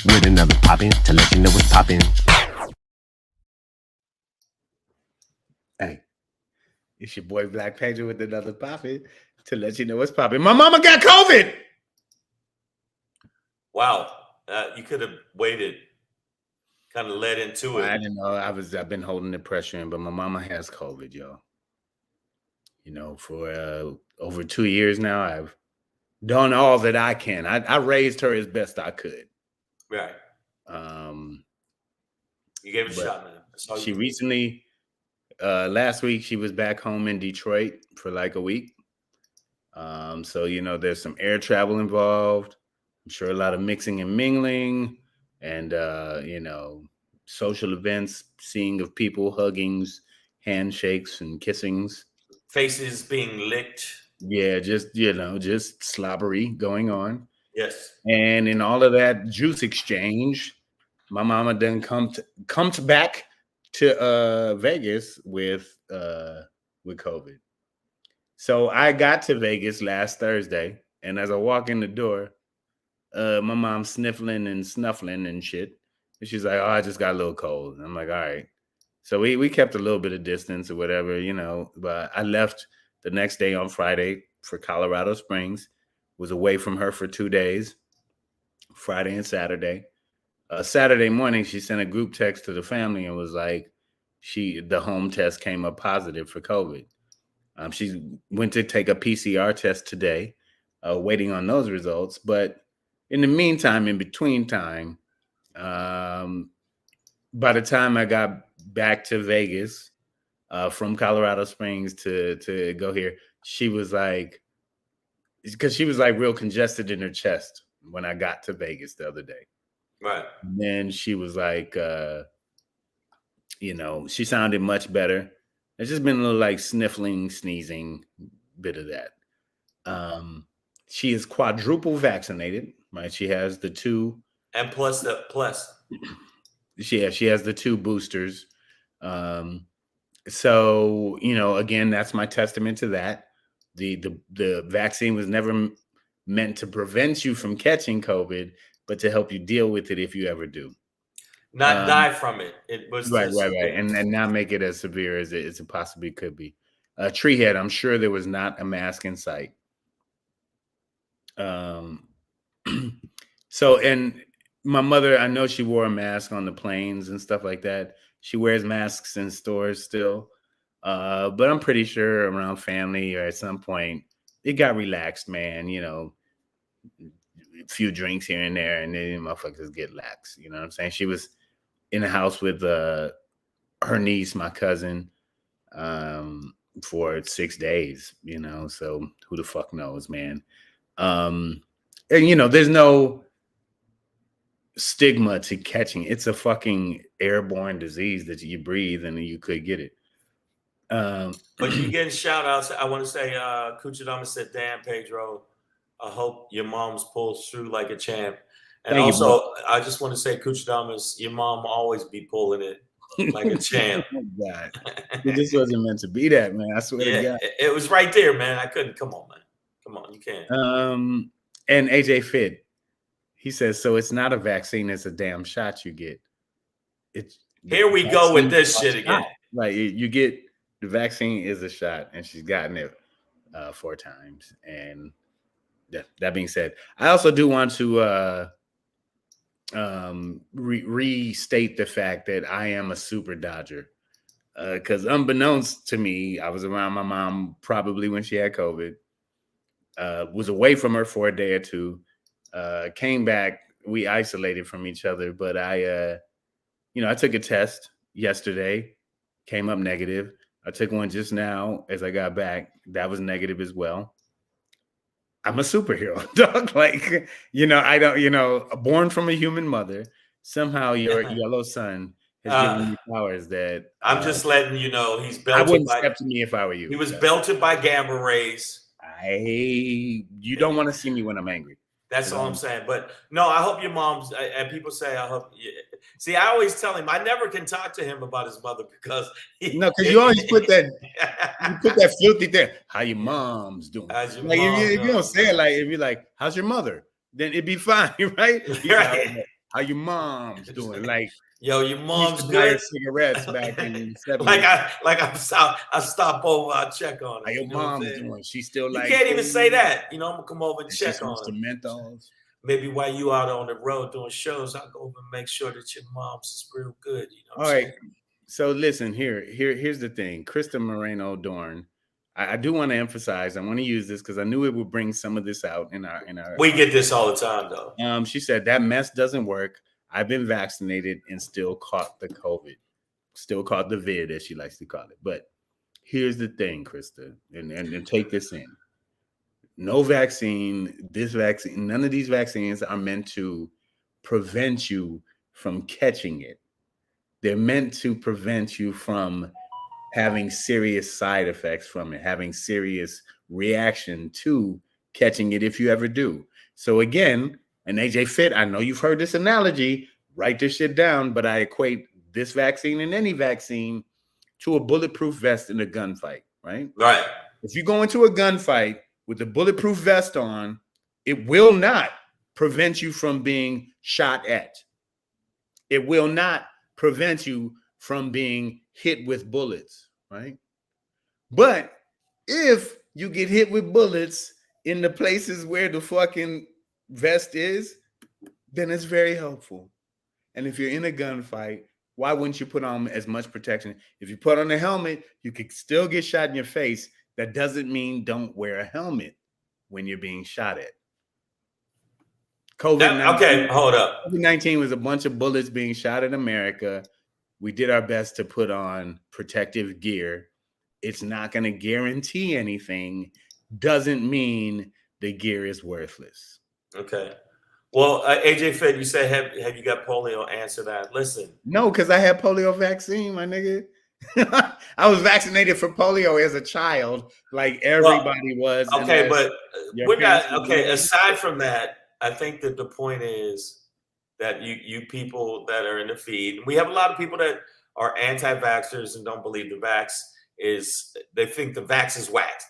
D: With another poppin' to let you know what's poppin'.
B: Hey, it's your boy Black Pedro with another poppin' to let you know what's poppin'. My mama got COVID.
A: Wow, you could have waited, kind of led into it.
B: I didn't know. I've been holding the pressure in, but my mama has COVID, y'all. You know, for over 2 years now, I've done all that I can. I raised her as best I could.
A: Right. You gave it a shot, man.
B: She recently, last week, she was back home in Detroit for like a week. So, there's some air travel involved. I'm sure a lot of mixing and mingling and, social events, seeing of people, huggings, handshakes and kissings.
A: Faces being licked.
B: Yeah, just slobbery going on.
A: Yes.
B: And in all of that juice exchange, my mama then comes back to Vegas with COVID. So I got to Vegas last Thursday, and as I walk in the door, my mom's sniffling and snuffling and shit. And she's like, "Oh, I just got a little cold." And I'm like, "All right." So we kept a little bit of distance or whatever, but I left the next day on Friday for Colorado Springs. Was away from her for 2 days, Friday and Saturday. Saturday morning, she sent a group text to the family and was like, the home test came up positive for COVID. She went to take a PCR test today, waiting on those results. But in the meantime, in between time, by the time I got back to Vegas, from Colorado Springs to go here. She was like, because she was like real congested in her chest when I got to Vegas the other day.
A: Right.
B: And then she was like, she sounded much better. There's just been a little like sniffling, sneezing, bit of that. She is quadruple vaccinated, right? She has the 2,
A: and plus.
B: She has the 2 boosters. So again, that's my testament to that. The vaccine was never meant to prevent you from catching COVID, but to help you deal with it if you ever do.
A: Not die from it. It was
B: right, and not make it as severe as it possibly could be. Treehead, I'm sure there was not a mask in sight. So, and my mother, I know she wore a mask on the planes and stuff like that. She wears masks in stores still. But I'm pretty sure around family or at some point it got relaxed, man. A few drinks here and there, and then motherfuckers get lax. You know what I'm saying? She was in the house with her niece, my cousin, for 6 days. So who the fuck knows, man? And there's no stigma to catching. It's a fucking airborne disease that you breathe and you could get it.
A: But you getting shout outs. I want to say, Cuchidama said, damn, Pedro, I hope your mom's pulls through like a champ. And
B: Thank
A: also,
B: you,
A: I just want to say, Cuchidama's, your mom always be pulling it like a champ.
B: Oh, God. It just wasn't meant to be that, man. I swear to God.
A: It was right there, man. I couldn't. Come on, man. Come on, you can't.
B: And AJ Fit, he says, so it's not a vaccine, it's a damn shot you get.
A: Here we go with this shit again.
B: Like you get the vaccine is a shot, and she's gotten it 4 times. And that being said, I also do want to restate the fact that I am a super Dodger. Because unbeknownst to me, I was around my mom probably when she had COVID. Was away from her for a day or 2. Came back, we isolated from each other, but I took a test yesterday, came up negative. I took one just now as I got back. That was negative as well. I'm a superhero, dog. Like, I don't, born from a human mother, somehow your yellow son has given me powers that
A: I'm just letting you know he's belted.
B: I wouldn't step to me if I were you.
A: He was belted by gamma rays.
B: You don't want to see me when I'm angry.
A: That's all I'm saying. But no, I hope your mom's, and people say, I hope. See, I always tell him, I never can talk to him about his mother because
B: you always put that filthy thing. How your mom's doing? How's your mom if you don't say it like, if you're like, how's your mother? Then it'd be fine, right?
A: Right.
B: How your mom's doing? Like,
A: yo, your mom's good.
B: Cigarettes back in the 70s.
A: I stop over, I check on her.
B: How your mom's doing? She's still like.
A: You can't even say that. I'm gonna come over and check on her.
B: Menthols.
A: Maybe while you out on the road doing shows, I'll go over and make sure that your mom's is real good.
B: All right. So listen, here's the thing. Krista Moreno Dorn. I do want to emphasize, I want to use this because I knew it would bring some of this out in our
A: we get this all the time though.
B: She said that mess doesn't work. I've been vaccinated and still caught the COVID. Still caught the vid, as she likes to call it. But here's the thing, Krista, and take this in. No vaccine, none of these vaccines are meant to prevent you from catching it. They're meant to prevent you from having serious side effects from it, having serious reaction to catching it if you ever do. So again, and AJ Fit, I know you've heard this analogy, write this shit down, but I equate this vaccine and any vaccine to a bulletproof vest in a gunfight, right?
A: Right.
B: If you go into a gunfight with a bulletproof vest on, it will not prevent you from being shot at. It will not prevent you from being hit with bullets, right? But if you get hit with bullets in the places where the fucking vest is, then it's very helpful. And if you're in a gunfight, why wouldn't you put on as much protection? If you put on a helmet, you could still get shot in your face. That doesn't mean don't wear a helmet when you're being shot at. COVID-19,
A: okay, hold up.
B: COVID-19 was a bunch of bullets being shot at America. We did our best to put on protective gear. It's not going to guarantee anything. Doesn't mean the gear is worthless.
A: Okay. Well, AJ Fit, you said, have you got polio? Answer that. Listen.
B: No, because I had polio vaccine, my nigga. I was vaccinated for polio as a child, like everybody was.
A: Okay, but we're not. Okay,
B: were.
A: aside from that, I think that the point is that you people that are in the feed, we have a lot of people that are anti-vaxxers and don't believe the vax is. They think the vax is whack,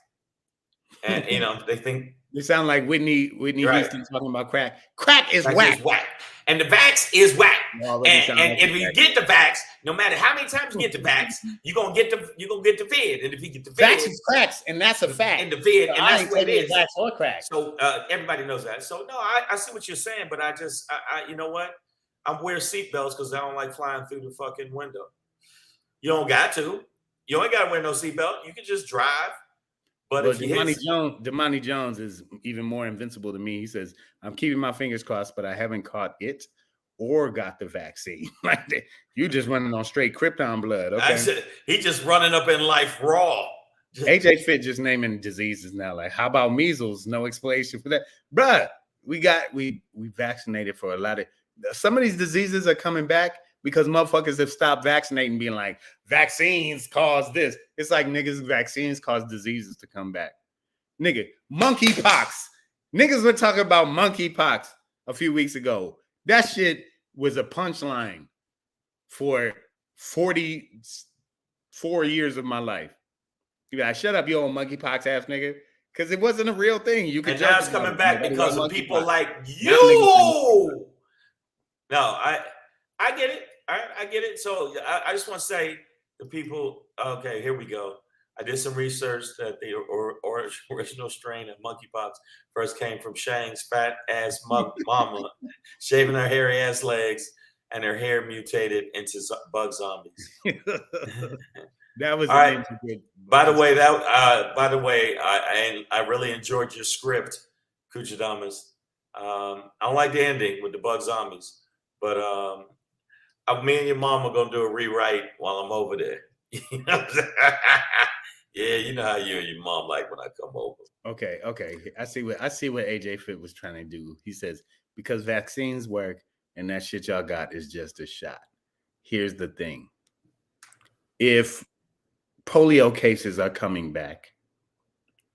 A: and they think.
B: You sound like Whitney Houston talking about crack. Crack is whack.
A: And the vax is whack. And if you
B: whack.
A: get the vax, no matter how many times you get the vax, you're gonna get the vid. And if you get the vid,
B: vax is cracks, and that's a fact.
A: And the vid,
B: so
A: and that's what it is.
B: Vax or crack.
A: So everybody knows that. So no, I see what you're saying, but I you know what? I'm wearing seatbelts because I don't like flying through the fucking window. You don't got to. You ain't got to wear no seatbelt. You can just drive. But if
B: Damani Jones is even more invincible to me. He says, I'm keeping my fingers crossed, but I haven't caught it or got the vaccine. Like you just running on straight Krypton blood. Okay.
A: He just running up in life raw.
B: AJ Fit just naming diseases now. Like, how about measles? No explanation for that. Bruh, we vaccinated for a lot of some of these diseases are coming back because motherfuckers have stopped vaccinating, being like, vaccines cause this. It's like, niggas, vaccines cause diseases to come back. Nigga, monkeypox. Niggas were talking about monkeypox a few weeks ago. That shit was a punchline for 44 years of my life. You gotta shut up, you old monkeypox ass nigga. Because it wasn't a real thing. You could.
A: And now it's coming back because of people like you. No, I get it. I get it. So I just want to say to people, okay, here we go. I did some research that the original strain of monkeypox first came from Shang's fat ass mama shaving her hairy ass legs, and her hair mutated into bug zombies.
B: That was
A: all right. By the way, I really enjoyed your script, Kuchadamas. I don't like the ending with the bug zombies, but me and your mom are gonna do a rewrite while I'm over there. You know what I'm saying? Yeah, you know how you and your mom like when I come over.
B: Okay. I see what AJ Fit was trying to do. He says, because vaccines work and that shit y'all got is just a shot. Here's the thing. If polio cases are coming back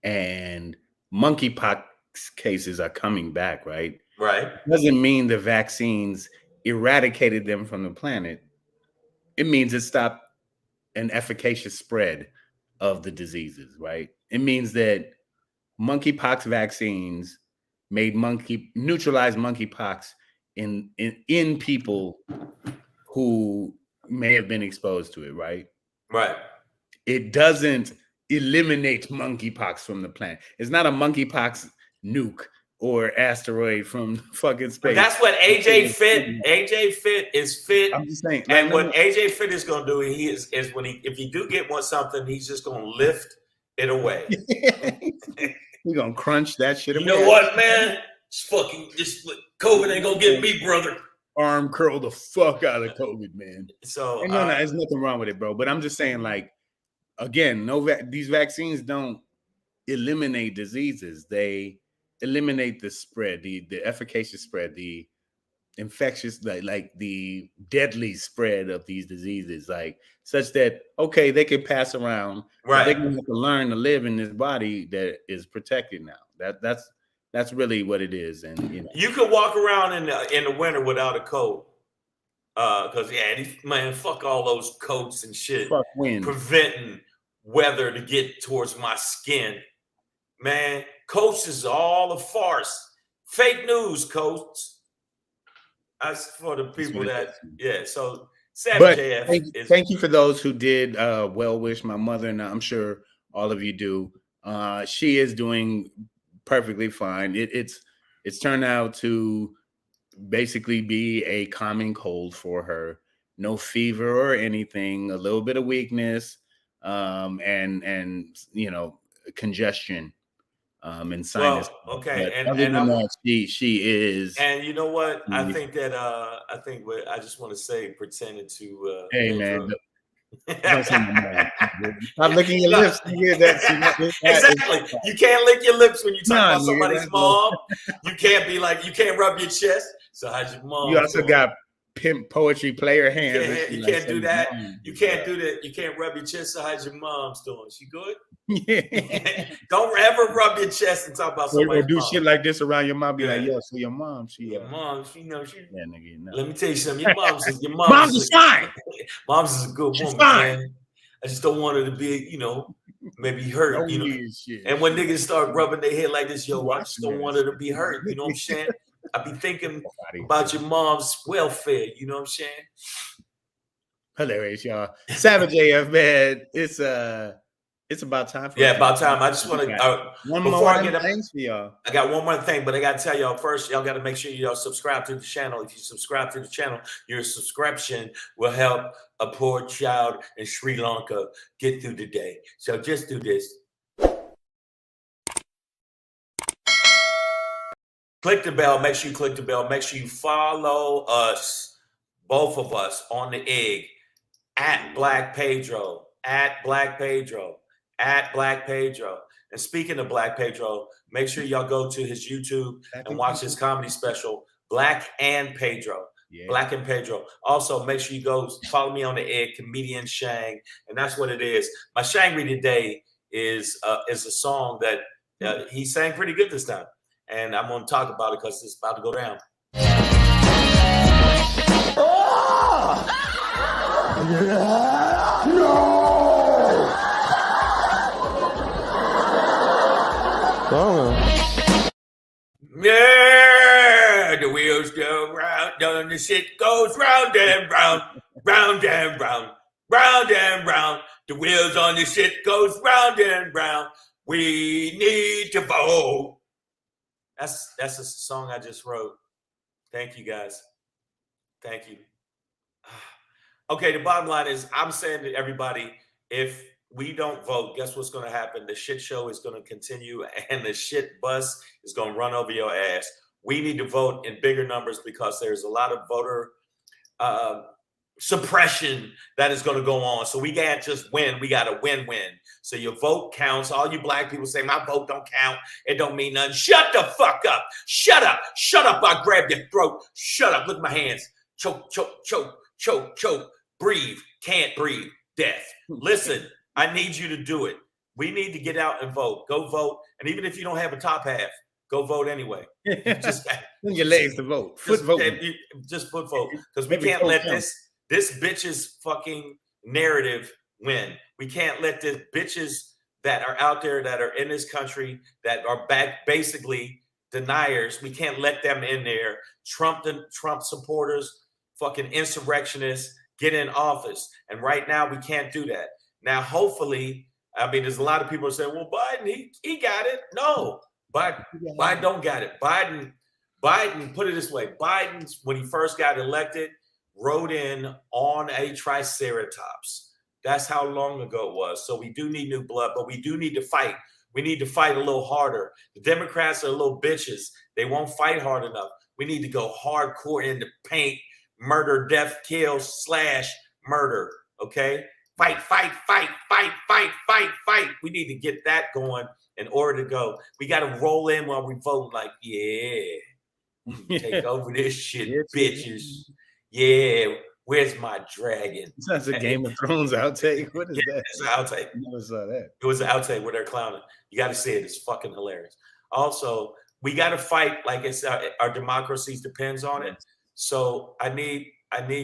B: and monkeypox cases are coming back, right?
A: Right.
B: Doesn't mean the vaccines eradicated them from the planet. It means it stopped an efficacious spread of the diseases, right? It means that monkeypox vaccines made neutralized monkeypox in people who may have been exposed to it, right?
A: Right.
B: It doesn't eliminate monkeypox from the planet. It's not a monkeypox nuke or asteroid from fucking space.
A: But that's what AJ Fit is fit.
B: I'm just saying.
A: And what AJ Fit is going to do, is when if you do get something, he's just going to lift it away.
B: He's going to crunch that shit away.
A: You know what, man? This COVID ain't going to get me, brother.
B: Arm curl the fuck out of COVID, man.
A: So
B: no, there's nothing wrong with it, bro. But I'm just saying, like, again, these vaccines don't eliminate diseases. They eliminate the spread, the efficacious spread, the infectious, like the deadly spread of these diseases, like such that, okay, they can pass around.
A: Right.
B: They can have to learn to live in this body that is protected now. That's really what it is. And
A: you could walk around in the winter without a coat. Because man, fuck all those coats and shit.
B: Fuck wind. Preventing
A: weather to get towards my skin. Man, coats is all a farce. Fake news, coats. That's for the people so Savage AF
B: thank you for those who did well wish my mother, and I'm sure all of you do. She is doing perfectly fine. It's turned out to basically be a common cold for her. No fever or anything, a little bit of weakness, and congestion. and sinus.
A: Well, okay,
B: But other than that, she is.
A: And you know what? I think that I think what I just want to say, pretending to
B: hey
A: Pedro.
B: man, don't say my mom. Stop licking your lips.
A: Exactly. You can't lick your lips when you talk about
B: nigga,
A: somebody's mom. You can't be like, you can't rub your chest. So how's your mom?
B: You also got pimp poetry player hands.
A: You can't do that. You can't do that. You can't rub your chest. So how's your mom's doing? She good?
B: Yeah.
A: Don't ever rub your chest and talk about somebody's
B: or do
A: mom.
B: shit like this around your mom. Be like, yo, so your mom,
A: your mom, she knows she.
B: Yeah, nigga, no.
A: Let me tell you something. Your mom's
B: is fine.
A: Mom's is a good woman, man. I just don't want her to be, you know, maybe hurt, you know.
B: Shit.
A: And when niggas start rubbing their head like this, yo, I just don't want her to be hurt. You know what I'm saying? I be thinking about your mom's welfare. You know what I'm saying?
B: Hilarious, y'all. Savage AF, man. It's about time for
A: about time. I just want to
B: one more thanks for y'all.
A: I got one more thing, but I got to tell y'all first. Y'all got to make sure y'all subscribe to the channel. If you subscribe to the channel, your subscription will help a poor child in Sri Lanka get through the day. So just do this. Click the bell. Make sure you click the bell. Make sure you follow us, both of us, on the egg at Black Pedro, at Black Pedro. At Black Pedro. And speaking of Black Pedro, make sure y'all go to his YouTube and watch his comedy special, Black and Pedro. Yeah. Black and Pedro. Also, make sure you go follow me on the egg, comedian Shang, and that's what it is. My Shangry today is a song that he sang pretty good this time, and I'm going to talk about it because it's about to go down. Oh! Yeah. No! Yeah, the wheels go round, and the shit goes round and round, round and round, round and round. The wheels on the shit goes round and round. We need to vote. That's a song I just wrote. Thank you guys. Thank you. Okay, the bottom line is I'm saying to everybody, if we don't vote, guess what's going to happen? The shit show is going to continue and the shit bus is going to run over your ass. We need to vote in bigger numbers because there's a lot of voter suppression that is going to go on. So we can't just win. We got to win-win. So your vote counts. All you black people say, my vote don't count. It don't mean nothing. Shut the fuck up. Shut up. Shut up. I'll grab your throat. Shut up. Look at my hands. Choke, choke, choke, choke, choke. Breathe. Can't breathe. Death. Listen. I need you to do it. We need to get out and vote. Go vote. And even if you don't have a top half, go vote anyway. Just
B: your legs to vote.
A: Just put vote. Because we can't let this bitch's fucking narrative win. We can't let the bitches that are out there that are in this country that are basically deniers. We can't let them in there. Trump supporters, fucking insurrectionists get in office. And right now we can't do that. Now, hopefully, I mean, there's a lot of people saying, well, Biden, he got it. No, Biden don't got it. Biden, put it this way. Biden, when he first got elected, rode in on a triceratops. That's how long ago it was. So we do need new blood, but we do need to fight. We need to fight a little harder. The Democrats are little bitches. They won't fight hard enough. We need to go hardcore in the paint, murder, death, kill, / murder, okay? Fight, fight, fight, fight, fight, fight, fight. We need to get that going in order to go. We got to roll in while we vote like, yeah, take over this shit, bitches. Yeah, where's my dragon?
B: That's a Game of Thrones outtake. What is that?
A: It's an outtake.
B: I never saw that.
A: It was an outtake where they're clowning. You got to see it. It's fucking hilarious. Also, we got to fight like it's our democracy depends on it. So I need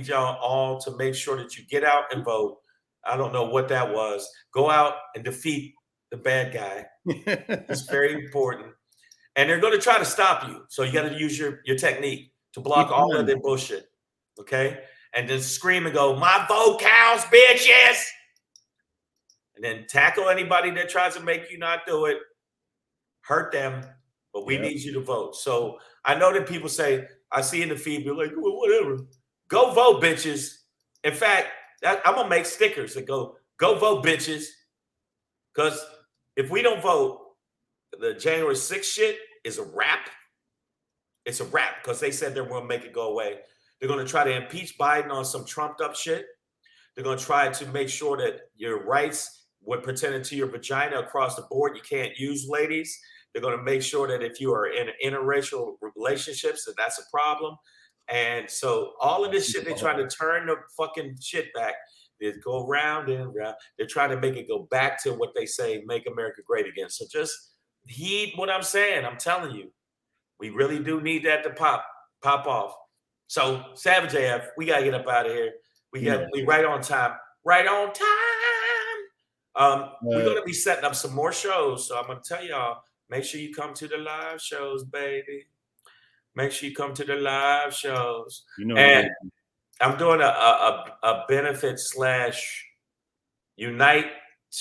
A: y'all all to make sure that you get out and vote. I don't know what that was. Go out and defeat the bad guy. It's very important. And they're going to try to stop you. So you got to use your technique to block all of their bullshit. Okay? And then scream and go, my vote counts, bitches. And then tackle anybody that tries to make you not do it. Hurt them. But we need you to vote. So I know that people say, I see in the feed, be like, well, whatever. Go vote, bitches. In fact, I'm going to make stickers that go vote, bitches. Because if we don't vote, the January 6th shit is a wrap. It's a wrap because they said they're going to make it go away. They're going to try to impeach Biden on some trumped up shit. They're going to try to make sure that your rights would pertain to your vagina across the board. You can't use ladies. They're going to make sure that if you are in interracial relationships, that that's a problem. And so all of this shit, they're trying to turn the fucking shit back. They go round and round. They're trying to make it go back to what they say, make America great again. So just heed what I'm saying. I'm telling you, we really do need that to pop off. So Savage AF, we got to get up out of here. We right on time. Right on time. We're going to be setting up some more shows. So I'm going to tell y'all, make sure you come to the live shows, baby. Make sure you come to the live shows. And I'm doing a benefit / Unite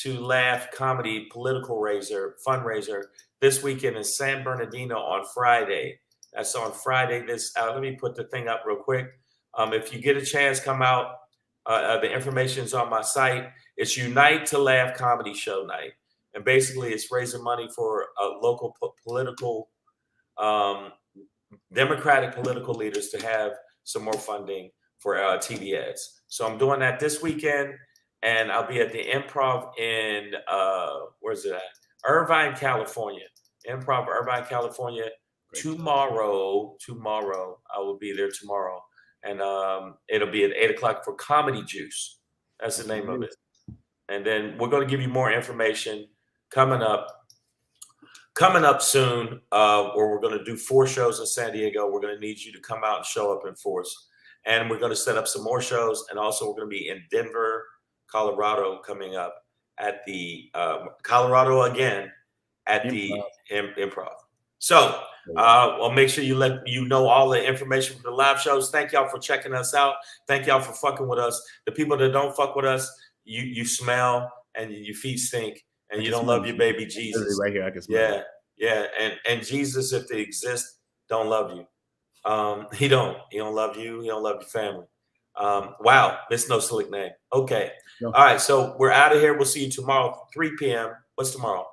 A: to Laugh comedy political fundraiser this weekend in San Bernardino on Friday. That's on Friday. Let me put the thing up real quick. If you get a chance, come out. The information is on my site. It's Unite to Laugh comedy show night. And basically it's raising money for local political, Democratic political leaders to have some more funding for TV ads. So I'm doing that this weekend, and I'll be at the Improv in, where's it at? Irvine, California. Improv, Irvine, California. Tomorrow, I will be there tomorrow. And it'll be at 8 o'clock for Comedy Juice. That's the name of it. And then we're going to give you more information coming up soon, where we're going to do 4 shows in San Diego. We're going to need you to come out and show up in force. And we're going to set up some more shows. And also we're going to be in Denver, Colorado coming up at the Colorado again at the Improv. So I'll make sure you let you know all the information for the live shows. Thank y'all for checking us out. Thank y'all for fucking with us. The people that don't fuck with us, you smell and your feet stink and you don't love your baby Jesus.
B: Right here, I can smell.
A: Yeah. And Jesus, if they exist, don't love you. He don't love you. He don't love your family. Wow, that's no slick name. Okay. No. All right. So we're out of here. We'll see you tomorrow, 3 p.m. What's tomorrow?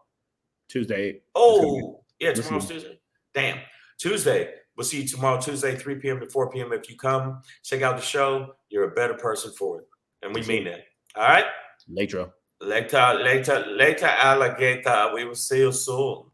B: Tuesday.
A: Oh, yeah. Tomorrow's Tuesday. Damn. Tuesday. We'll see you tomorrow, Tuesday, 3 p.m. to 4 p.m. If you come, check out the show. You're a better person for it. And we mean that. All right.
B: Later,
A: alligator. We will see you soon.